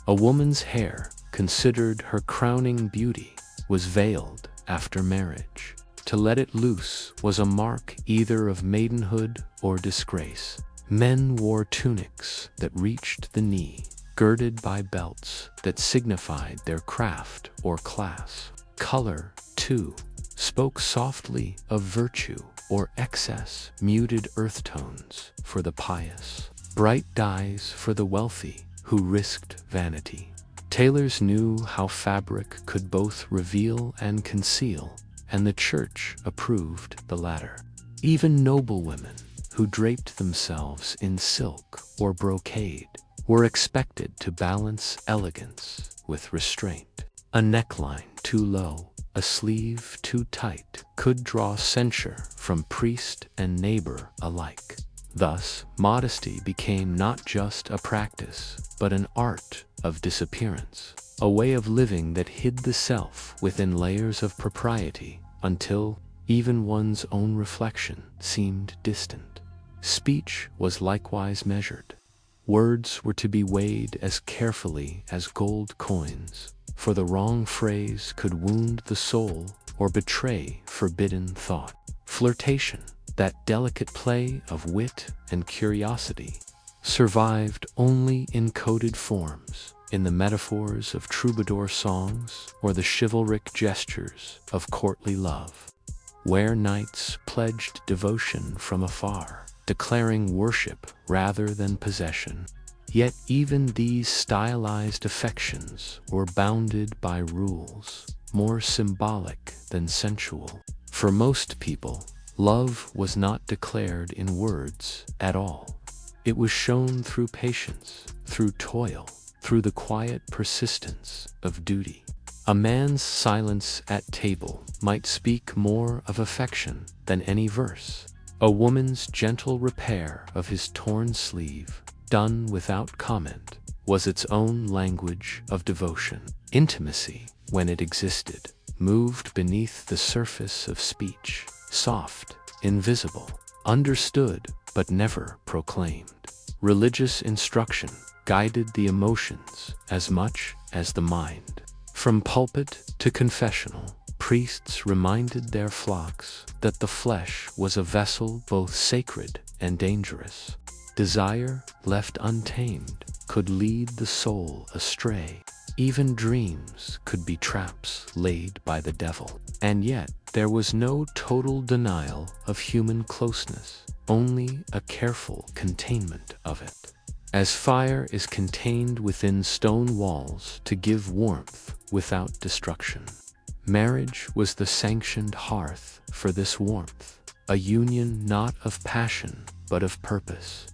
A woman's hair, considered her crowning beauty, was veiled after marriage. To let it loose was a mark either of maidenhood or disgrace. Men wore tunics that reached the knee, girded by belts that signified their craft or class. Color, too, spoke softly of virtue or excess, muted earth tones for the pious, bright dyes for the wealthy who risked vanity. Tailors knew how fabric could both reveal and conceal, and the church approved the latter. Even noblewomen, who draped themselves in silk or brocade, were expected to balance elegance with restraint. A neckline too low, a sleeve too tight, could draw censure from priest and neighbor alike. Thus, modesty became not just a practice, but an art of disappearance, a way of living that hid the self within layers of propriety until even one's own reflection seemed distant. Speech was likewise measured. Words were to be weighed as carefully as gold coins, for the wrong phrase could wound the soul or betray forbidden thought. Flirtation, that delicate play of wit and curiosity, survived only in coded forms, in the metaphors of troubadour songs or the chivalric gestures of courtly love, where knights pledged devotion from afar, declaring worship rather than possession. Yet even these stylized affections were bounded by rules, more symbolic than sensual. For most people, love was not declared in words at all. It was shown through patience, through toil, through the quiet persistence of duty. A man's silence at table might speak more of affection than any verse. A woman's gentle repair of his torn sleeve, done without comment, was its own language of devotion. Intimacy, when it existed, moved beneath the surface of speech, soft, invisible, understood but never proclaimed. Religious instruction guided the emotions as much as the mind. From pulpit to confessional, priests reminded their flocks that the flesh was a vessel both sacred and dangerous. Desire, left untamed, could lead the soul astray. Even dreams could be traps laid by the devil. And yet, there was no total denial of human closeness, only a careful containment of it. As fire is contained within stone walls to give warmth without destruction, marriage was the sanctioned hearth for this warmth, a union not of passion but of purpose.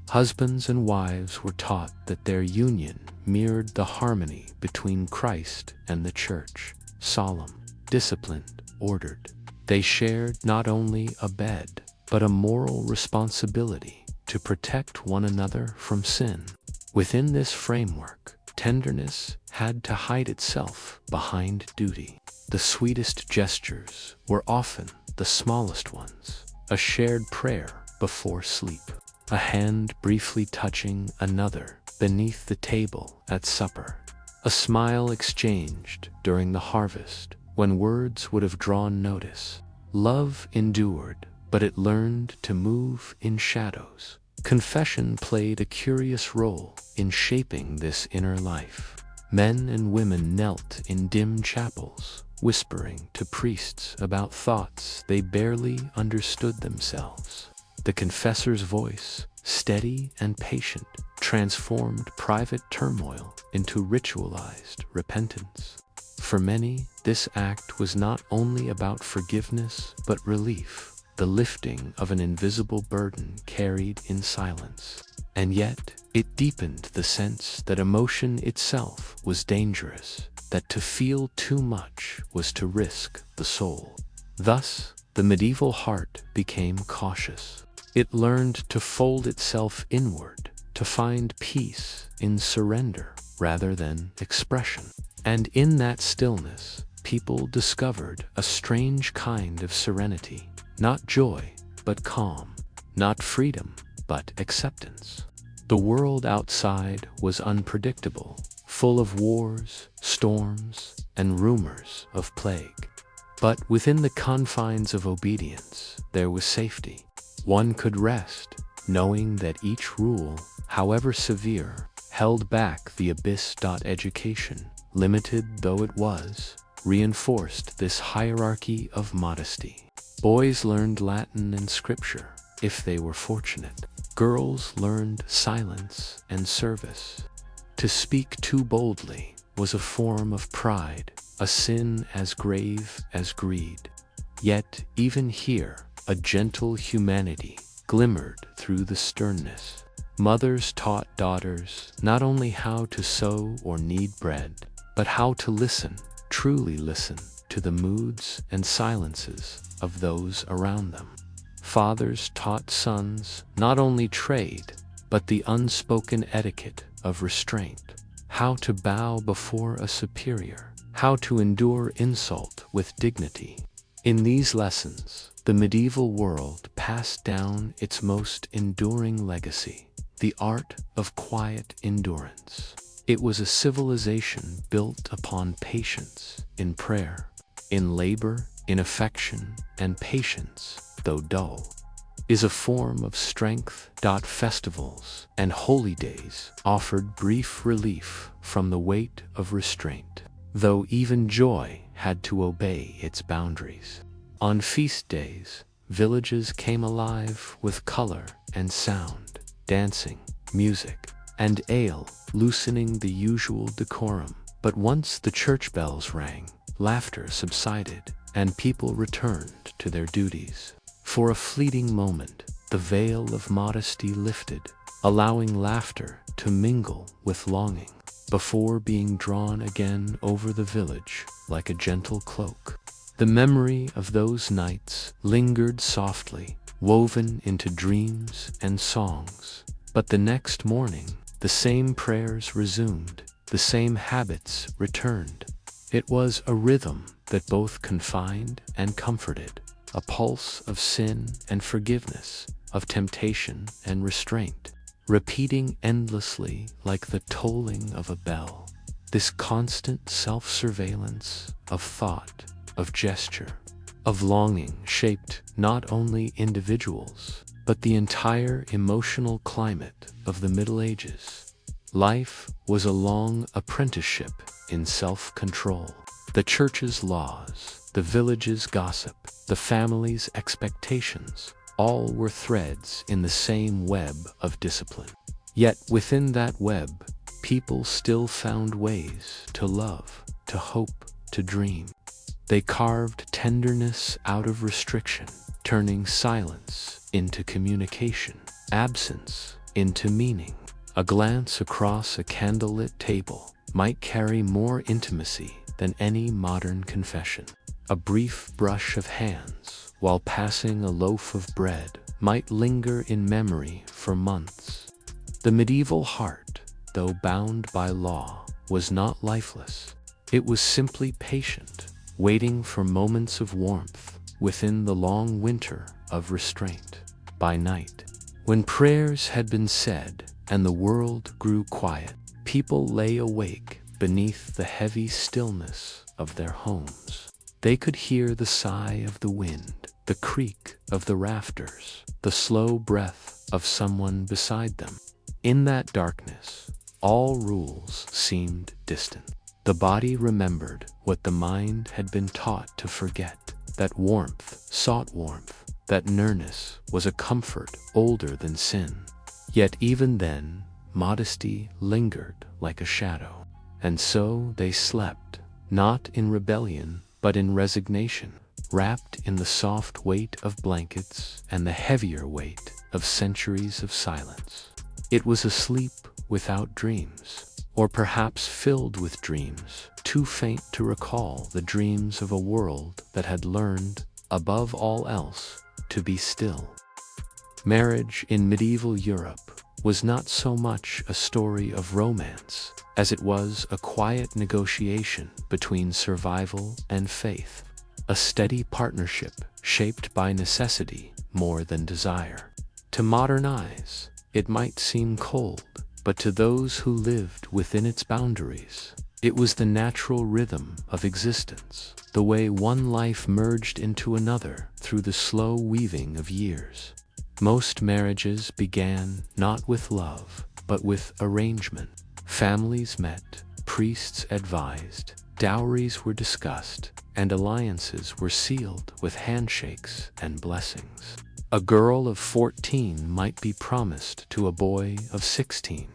Husbands and wives were taught that their union mirrored the harmony between Christ and the church, solemn, disciplined, ordered. They shared not only a bed, but a moral responsibility to protect one another from sin. Within this framework, tenderness had to hide itself behind duty. The sweetest gestures were often the smallest ones, a shared prayer before sleep, a hand briefly touching another beneath the table at supper, a smile exchanged during the harvest when words would have drawn notice. Love endured, but it learned to move in shadows. Confession played a curious role in shaping this inner life. Men and women knelt in dim chapels, whispering to priests about thoughts they barely understood themselves. The confessor's voice, steady and patient, transformed private turmoil into ritualized repentance. For many, this act was not only about forgiveness but relief, the lifting of an invisible burden carried in silence. And yet, it deepened the sense that emotion itself was dangerous, that to feel too much was to risk the soul. Thus, the medieval heart became cautious. It learned to fold itself inward, to find peace in surrender rather than expression. And in that stillness, people discovered a strange kind of serenity, not joy, but calm, not freedom, but acceptance. The world outside was unpredictable, full of wars, storms, and rumors of plague. But within the confines of obedience, there was safety. One could rest, knowing that each rule, however severe, held back the abyss. Education, limited though it was, reinforced this hierarchy of modesty. Boys learned Latin and scripture, if they were fortunate. Girls learned silence and service. To speak too boldly was a form of pride, a sin as grave as greed. Yet, even here, a gentle humanity glimmered through the sternness. Mothers taught daughters not only how to sew or knead bread, but how to listen, truly listen, to the moods and silences of those around them. Fathers taught sons not only trade, but the unspoken etiquette of restraint, how to bow before a superior, how to endure insult with dignity. In these lessons, the medieval world passed down its most enduring legacy, the art of quiet endurance. It was a civilization built upon patience in prayer, in labor, in affection, and patience, though dull, is a form of strength. Festivals and holy days offered brief relief from the weight of restraint, though even joy had to obey its boundaries. On feast days, villages came alive with color and sound, dancing, music, and ale, loosening the usual decorum. But once the church bells rang, laughter subsided, and people returned to their duties. For a fleeting moment, the veil of modesty lifted, allowing laughter to mingle with longing, before being drawn again over the village like a gentle cloak. The memory of those nights lingered softly, woven into dreams and songs. But the next morning, the same prayers resumed, the same habits returned. It was a rhythm that both confined and comforted, a pulse of sin and forgiveness, of temptation and restraint, repeating endlessly like the tolling of a bell. This constant self-surveillance of thought, of gesture, of longing shaped not only individuals, but the entire emotional climate of the Middle Ages. Life was a long apprenticeship in self-control. The church's laws, the village's gossip, the family's expectations, all were threads in the same web of discipline. Yet within that web, people still found ways to love, to hope, to dream. They carved tenderness out of restriction, turning silence into communication, absence into meaning. A glance across a candlelit table might carry more intimacy than any modern confession. A brief brush of hands while passing a loaf of bread might linger in memory for months. The medieval heart, though bound by law, was not lifeless. It was simply patient, waiting for moments of warmth within the long winter of restraint. By night, when prayers had been said and the world grew quiet, people lay awake beneath the heavy stillness of their homes. They could hear the sigh of the wind, the creak of the rafters, the slow breath of someone beside them. In that darkness, all rules seemed distant. The body remembered what the mind had been taught to forget. That warmth sought warmth, that nearness was a comfort older than sin. Yet even then, modesty lingered like a shadow. And so they slept, not in rebellion, but in resignation, wrapped in the soft weight of blankets and the heavier weight of centuries of silence. It was a sleep without dreams, or perhaps filled with dreams, too faint to recall the dreams of a world that had learned, above all else, to be still. Marriage in medieval Europe was not so much a story of romance as it was a quiet negotiation between survival and faith, a steady partnership shaped by necessity more than desire. To modern eyes, it might seem cold, but to those who lived within its boundaries, it was the natural rhythm of existence, the way one life merged into another through the slow weaving of years. Most marriages began not with love, but with arrangement. Families met, priests advised, dowries were discussed, and alliances were sealed with handshakes and blessings. A girl of 14 might be promised to a boy of 16,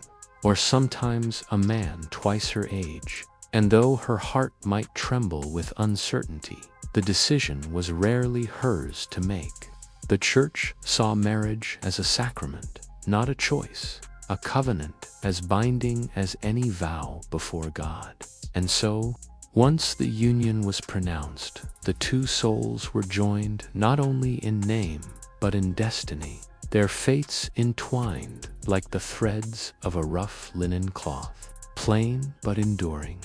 or sometimes a man twice her age, and though her heart might tremble with uncertainty, the decision was rarely hers to make. The Church saw marriage as a sacrament, not a choice, a covenant as binding as any vow before God. And so, once the union was pronounced, the two souls were joined not only in name, but in destiny, their fates entwined like the threads of a rough linen cloth, plain but enduring.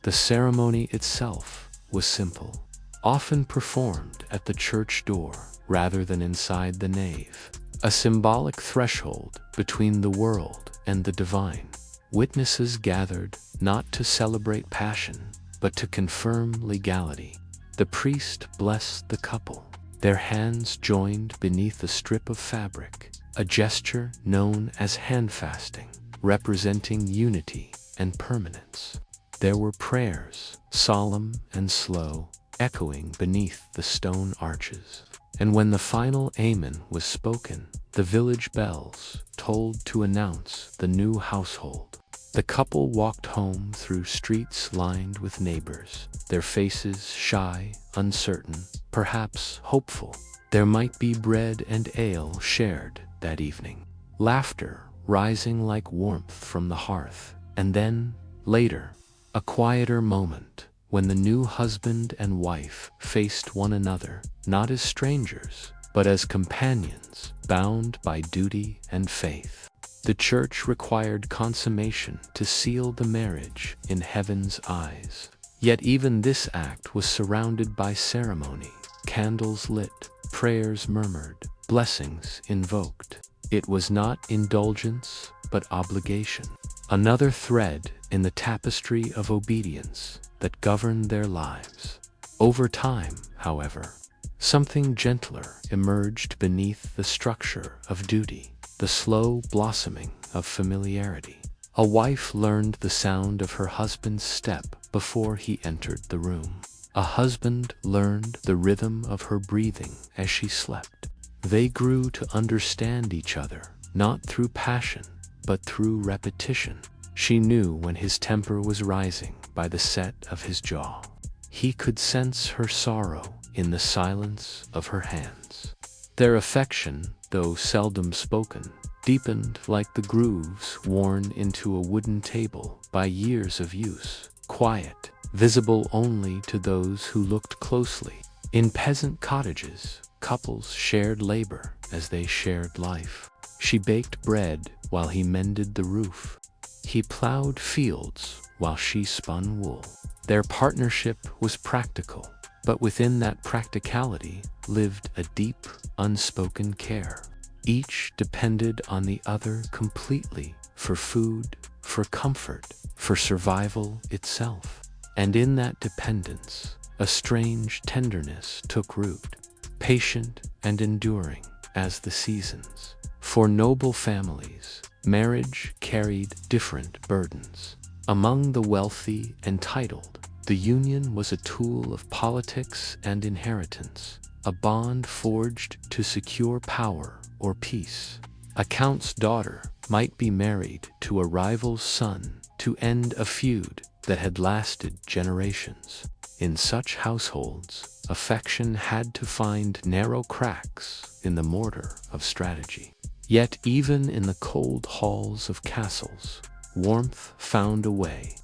The ceremony itself was simple, often performed at the church door rather than inside the nave, a symbolic threshold between the world and the divine. Witnesses gathered not to celebrate passion, but to confirm legality. The priest blessed the couple, their hands joined beneath a strip of fabric, a gesture known as handfasting, representing unity and permanence. There were prayers, solemn and slow, echoing beneath the stone arches. And when the final Amen was spoken, the village bells tolled to announce the new household. The couple walked home through streets lined with neighbors, their faces shy, uncertain, perhaps hopeful. There might be bread and ale shared that evening, laughter rising like warmth from the hearth, and then, later, a quieter moment when the new husband and wife faced one another, not as strangers, but as companions, bound by duty and faith. The Church required consummation to seal the marriage in heaven's eyes. Yet even this act was surrounded by ceremony, candles lit, prayers murmured, blessings invoked. It was not indulgence, but obligation, another thread in the tapestry of obedience that governed their lives. Over time, however, something gentler emerged beneath the structure of duty, the slow blossoming of familiarity. A wife learned the sound of her husband's step before he entered the room. A husband learned the rhythm of her breathing as she slept. They grew to understand each other, not through passion, but through repetition. She knew when his temper was rising by the set of his jaw. He could sense her sorrow in the silence of her hands. Their affection, though seldom spoken, deepened like the grooves worn into a wooden table by years of use, quiet, visible only to those who looked closely. In peasant cottages, couples shared labor as they shared life. She baked bread while he mended the roof. He plowed fields while she spun wool. Their partnership was practical, but within that practicality lived a deep, unspoken care. Each depended on the other completely for food, for comfort, for survival itself. And in that dependence, a strange tenderness took root, patient and enduring as the seasons. For noble families, marriage carried different burdens. Among the wealthy and titled, the union was a tool of politics and inheritance, a bond forged to secure power or peace. A count's daughter might be married to a rival's son to end a feud that had lasted generations. In such households, affection had to find narrow cracks in the mortar of strategy. Yet even in the cold halls of castles, warmth found a way.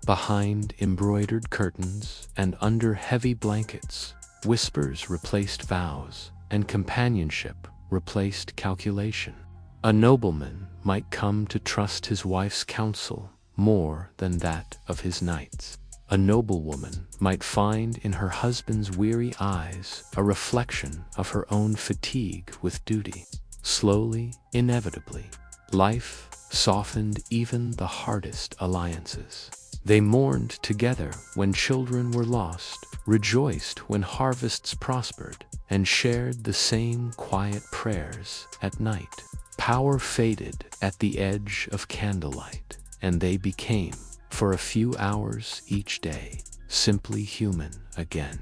Behind embroidered curtains and under heavy blankets, whispers replaced vows, and companionship replaced calculation. A nobleman might come to trust his wife's counsel more than that of his knights. A noblewoman might find in her husband's weary eyes a reflection of her own fatigue with duty. Slowly, inevitably, life softened even the hardest alliances. They mourned together when children were lost, rejoiced when harvests prospered, and shared the same quiet prayers at night. Power faded at the edge of candlelight, and they became, for a few hours each day, simply human again.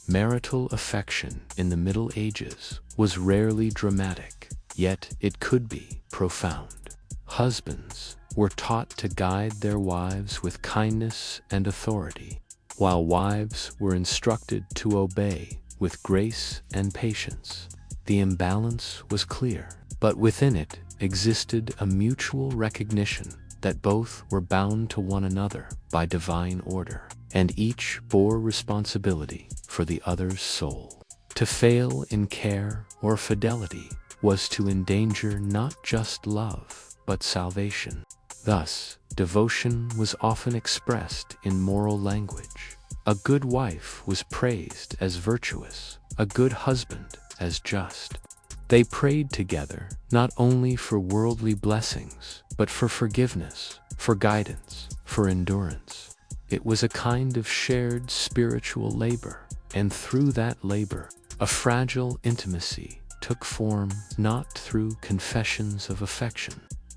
Marital affection in the Middle Ages was rarely dramatic, yet it could be profound. Husbands were taught to guide their wives with kindness and authority, while wives were instructed to obey with grace and patience. The imbalance was clear, but within it existed a mutual recognition that both were bound to one another by divine order, and each bore responsibility for the other's soul. To fail in care or fidelity was to endanger not just love, but salvation. Thus, devotion was often expressed in moral language. A good wife was praised as virtuous, a good husband as just. They prayed together not only for worldly blessings, but for forgiveness, for guidance, for endurance. It was a kind of shared spiritual labor, and through that labor, a fragile intimacy took form not through confessions of affection,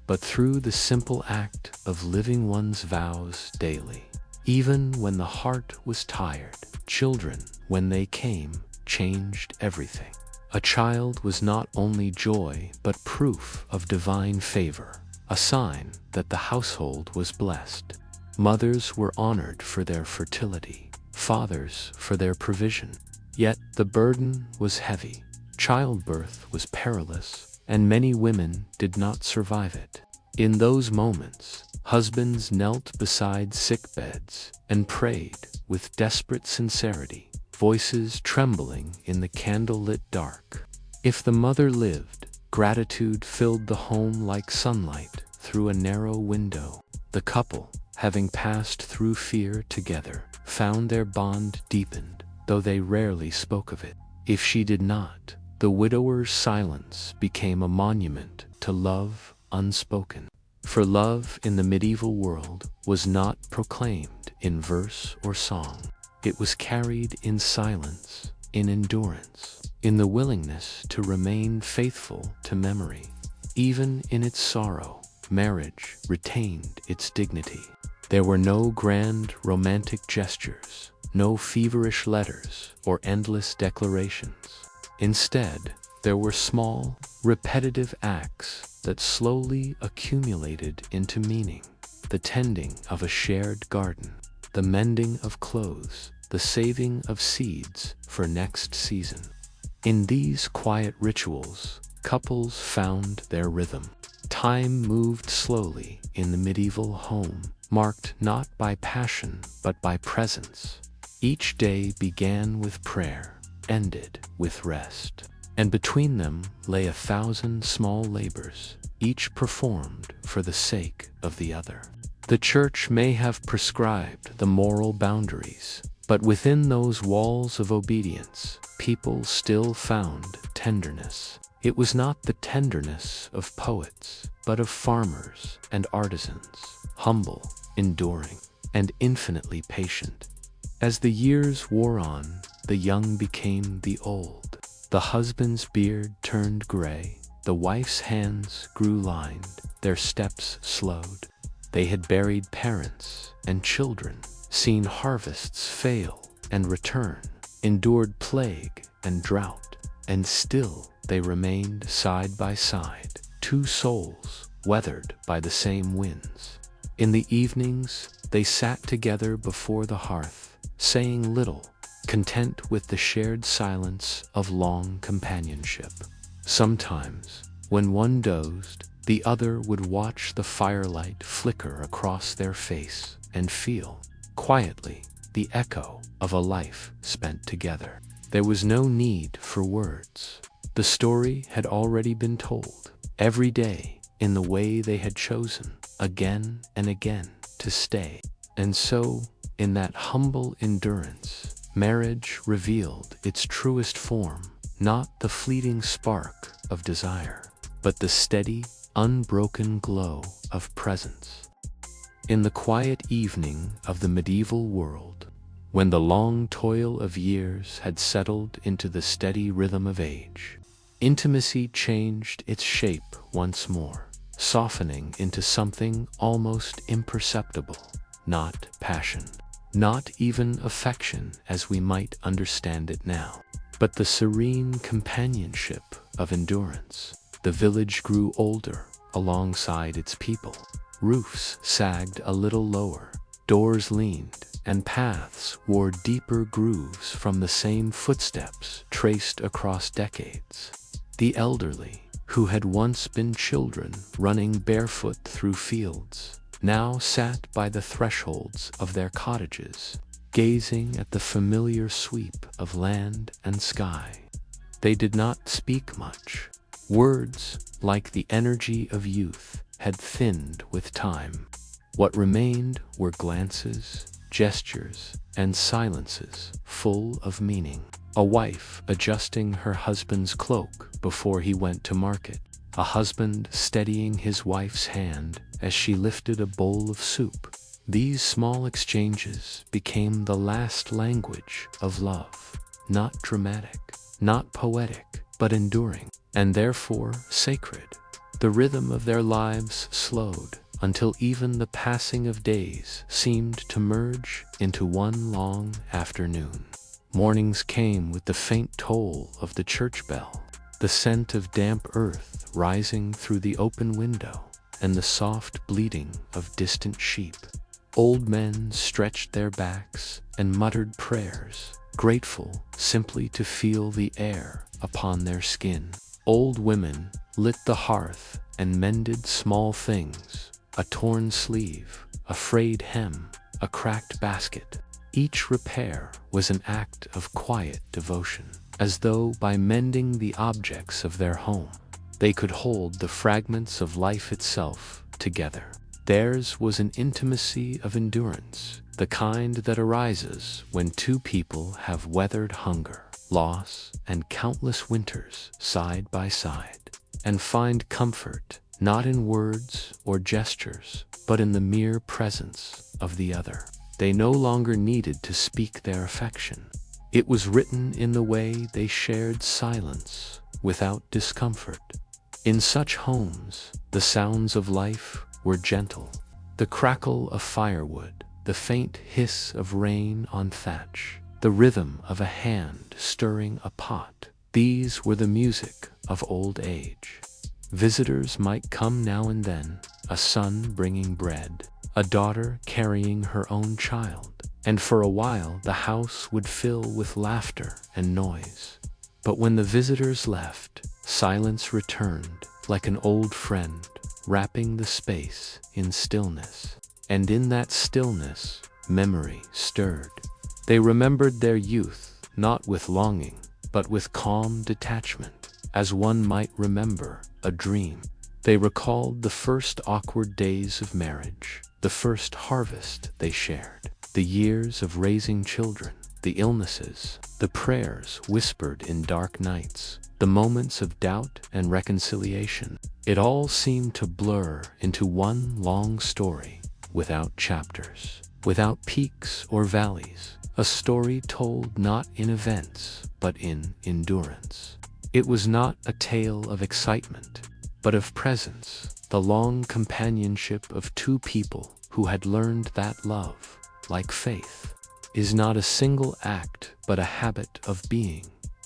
but through the simple act of living one's vows daily. Even when the heart was tired, children, when they came, changed everything. A child was not only joy, but proof of divine favor, a sign that the household was blessed. Mothers were honored for their fertility, fathers for their provision. Yet the burden was heavy. Childbirth was perilous, and many women did not survive it. In those moments, husbands knelt beside sickbeds and prayed with desperate sincerity, voices trembling in the candlelit dark. If the mother lived, gratitude filled the home like sunlight through a narrow window. The couple, having passed through fear together, found their bond deepened, though they rarely spoke of it. If she did not, the widower's silence became a monument to love unspoken. For love in the medieval world was not proclaimed in verse or song. It was carried in silence, in endurance, in the willingness to remain faithful to memory. Even in its sorrow, marriage retained its dignity. There were no grand romantic gestures, no feverish letters or endless declarations. Instead, there were small, repetitive acts that slowly accumulated into meaning. The tending of a shared garden, the mending of clothes, the saving of seeds for next season. In these quiet rituals, couples found their rhythm. Time moved slowly in the medieval home, marked not by passion but by presence. Each day began with prayer, ended with rest. And between them lay 1,000 small labors, each performed for the sake of the other. The church may have prescribed the moral boundaries, but within those walls of obedience, people still found tenderness. It was not the tenderness of poets, but of farmers and artisans, humble, enduring, and infinitely patient. As the years wore on, the young became the old. The husband's beard turned gray, the wife's hands grew lined, their steps slowed. They had buried parents and children, seen harvests fail and return, endured plague and drought, and still they remained side by side, two souls weathered by the same winds. In the evenings, they sat together before the hearth, saying little, content with the shared silence of long companionship. Sometimes, when one dozed, the other would watch the firelight flicker across their face and feel, quietly, the echo of a life spent together. There was no need for words. The story had already been told, every day, in the way they had chosen, again and again, to stay. And so, in that humble endurance, marriage revealed its truest form, not the fleeting spark of desire, but the steady, unbroken glow of presence. In the quiet evening of the medieval world, when the long toil of years had settled into the steady rhythm of age, intimacy changed its shape once more, softening into something almost imperceptible. Not passion, not even affection as we might understand it now, but the serene companionship of endurance. The village grew older alongside its people. Roofs sagged a little lower, doors leaned, and paths wore deeper grooves from the same footsteps traced across decades. The elderly, who had once been children running barefoot through fields, now sat by the thresholds of their cottages, gazing at the familiar sweep of land and sky. They did not speak much. Words, like the energy of youth, had thinned with time. What remained were glances, gestures, and silences full of meaning. A wife adjusting her husband's cloak before he went to market. A husband steadying his wife's hand as she lifted a bowl of soup. These small exchanges became the last language of love, not dramatic, not poetic, but enduring, and therefore sacred. The rhythm of their lives slowed until even the passing of days seemed to merge into one long afternoon. Mornings came with the faint toll of the church bell, the scent of damp earth rising through the open window, and the soft bleating of distant sheep. Old men stretched their backs and muttered prayers, grateful simply to feel the air upon their skin. Old women lit the hearth and mended small things, a torn sleeve, a frayed hem, a cracked basket. Each repair was an act of quiet devotion, as though by mending the objects of their home, they could hold the fragments of life itself together. Theirs was an intimacy of endurance, the kind that arises when two people have weathered hunger, loss, and countless winters side by side, and find comfort not in words or gestures, but in the mere presence of the other. They no longer needed to speak their affection. It was written in the way they shared silence without discomfort. In such homes, the sounds of life were gentle. The crackle of firewood, the faint hiss of rain on thatch, the rhythm of a hand stirring a pot. These were the music of old age. Visitors might come now and then, a son bringing bread, a daughter carrying her own child, and for a while the house would fill with laughter and noise. But when the visitors left, silence returned like an old friend, wrapping the space in stillness. And in that stillness, memory stirred. They remembered their youth, not with longing, but with calm detachment, as one might remember a dream. They recalled the first awkward days of marriage, the first harvest they shared, the years of raising children, the illnesses, the prayers whispered in dark nights, the moments of doubt and reconciliation. It all seemed to blur into one long story, without chapters, without peaks or valleys, a story told not in events, but in endurance. It was not a tale of excitement, but of presence, the long companionship of two people who had learned that love, like faith, is not a single act but a habit of being.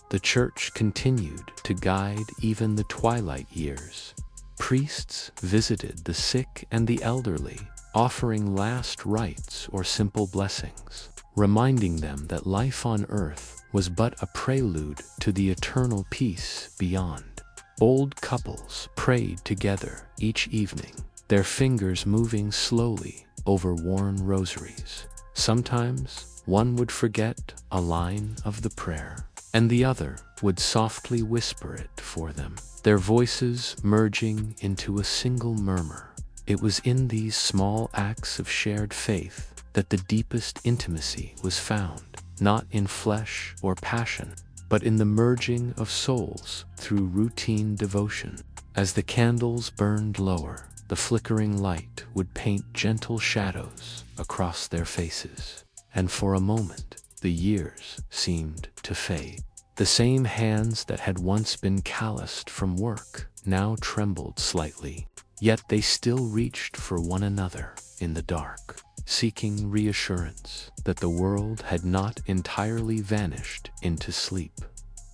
The church continued to guide even the twilight years, Priests visited the sick and the elderly, offering last rites or simple blessings, reminding them that life on earth was but a prelude to the eternal peace beyond. Old couples prayed together each evening, their fingers moving slowly over worn rosaries. Sometimes one would forget a line of the prayer, and the other would softly whisper it for them, their voices merging into a single murmur. It was in these small acts of shared faith that the deepest intimacy was found, not in flesh or passion, but in the merging of souls through routine devotion. As the candles burned lower, the flickering light would paint gentle shadows across their faces, and for a moment the years seemed to fade. The same hands that had once been calloused from work now trembled slightly, yet they still reached for one another in the dark, seeking reassurance that the world had not entirely vanished into sleep.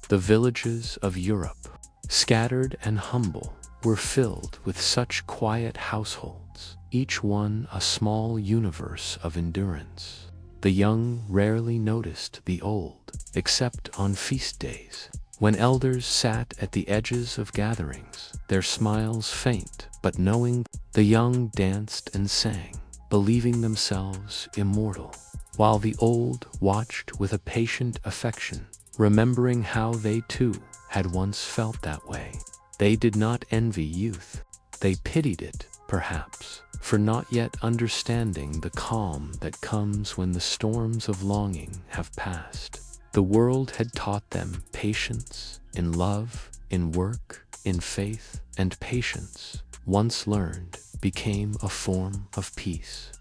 The villages of Europe, scattered and humble, were filled with such quiet households, each one a small universe of endurance. The young rarely noticed the old, except on feast days, when elders sat at the edges of gatherings, their smiles faint but knowing. The young danced and sang, believing themselves immortal, while the old watched with a patient affection, remembering how they too had once felt that way. They did not envy youth. They pitied it, perhaps, for not yet understanding the calm that comes when the storms of longing have passed. The world had taught them patience in love, in work, in faith, and patience, once learned, became a form of peace.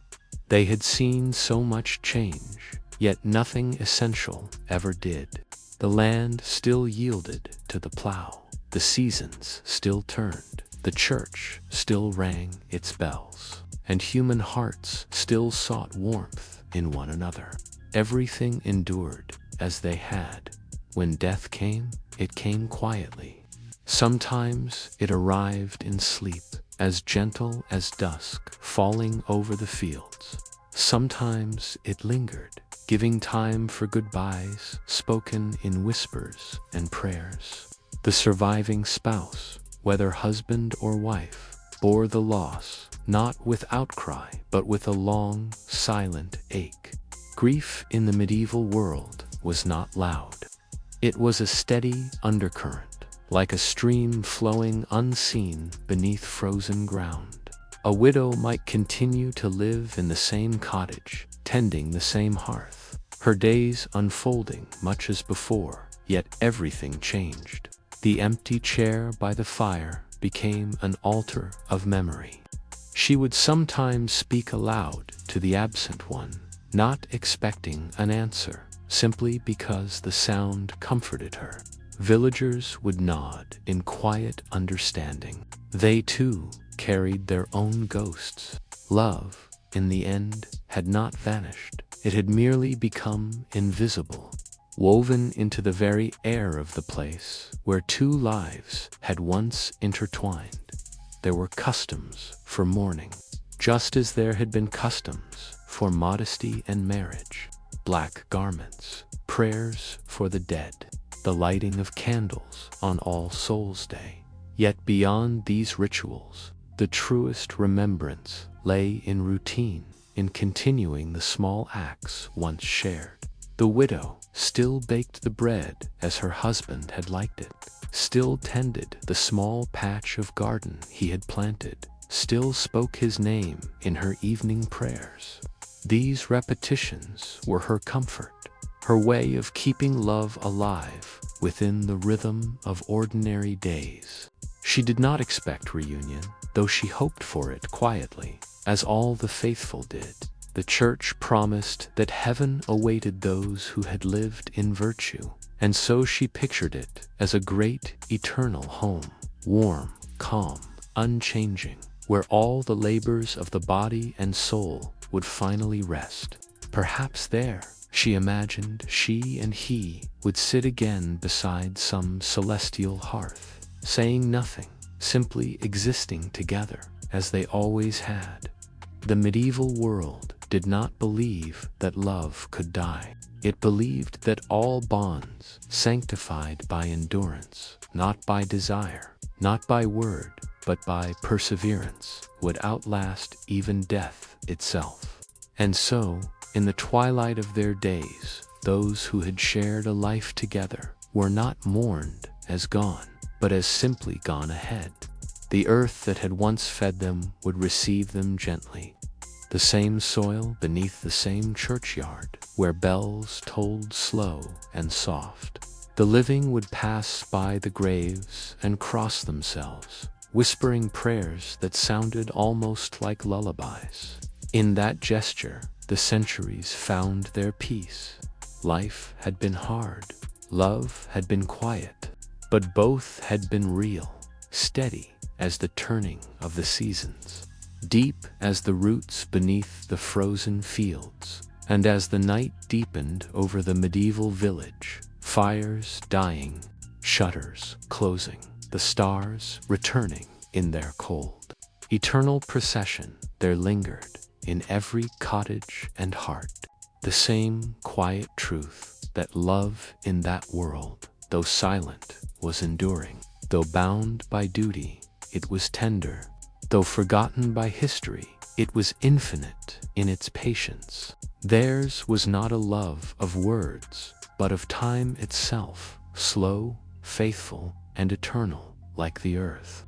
They had seen so much change, yet nothing essential ever did. The land still yielded to the plow. The seasons still turned, the church still rang its bells, and human hearts still sought warmth in one another. Everything endured as they had. When death came, it came quietly. Sometimes it arrived in sleep, as gentle as dusk falling over the fields. Sometimes it lingered, giving time for goodbyes spoken in whispers and prayers. The surviving spouse, whether husband or wife, bore the loss, not with outcry, but with a long, silent ache. Grief in the medieval world was not loud. It was a steady undercurrent, like a stream flowing unseen beneath frozen ground. A widow might continue to live in the same cottage, tending the same hearth, her days unfolding much as before, yet everything changed. The empty chair by the fire became an altar of memory. She would sometimes speak aloud to the absent one, not expecting an answer, simply because the sound comforted her. Villagers would nod in quiet understanding. They too carried their own ghosts. Love, in the end, had not vanished. It had merely become invisible, woven into the very air of the place where two lives had once intertwined. There were customs for mourning, just as there had been customs for modesty and marriage, black garments, prayers for the dead, the lighting of candles on All Souls' Day. Yet beyond these rituals, the truest remembrance lay in routine, in continuing the small acts once shared. The widow still baked the bread as her husband had liked it, still tended the small patch of garden he had planted, still spoke his name in her evening prayers. These repetitions were her comfort, her way of keeping love alive within the rhythm of ordinary days. She did not expect reunion, though she hoped for it quietly, as all the faithful did. The church promised that heaven awaited those who had lived in virtue, and so she pictured it as a great eternal home, warm, calm, unchanging, where all the labors of the body and soul would finally rest. Perhaps there, she imagined, she and he would sit again beside some celestial hearth, saying nothing, simply existing together as they always had. The medieval world did not believe that love could die. It believed that all bonds, sanctified by endurance, not by desire, not by word, but by perseverance, would outlast even death itself. And so, in the twilight of their days, those who had shared a life together were not mourned as gone, but as simply gone ahead. The earth that had once fed them would receive them gently. The same soil beneath the same churchyard, where bells tolled slow and soft. The living would pass by the graves and cross themselves, whispering prayers that sounded almost like lullabies. In that gesture, the centuries found their peace. Life had been hard, love had been quiet, but both had been real, steady as the turning of the seasons, deep as the roots beneath the frozen fields. And as the night deepened over the medieval village, fires dying, shutters closing, the stars returning in their cold, eternal procession, there lingered in every cottage and heart the same quiet truth that love in that world, though silent, was enduring. Though bound by duty, it was tender. Though forgotten by history, it was infinite in its patience. Theirs was not a love of words, but of time itself, slow, faithful, and eternal, like the earth.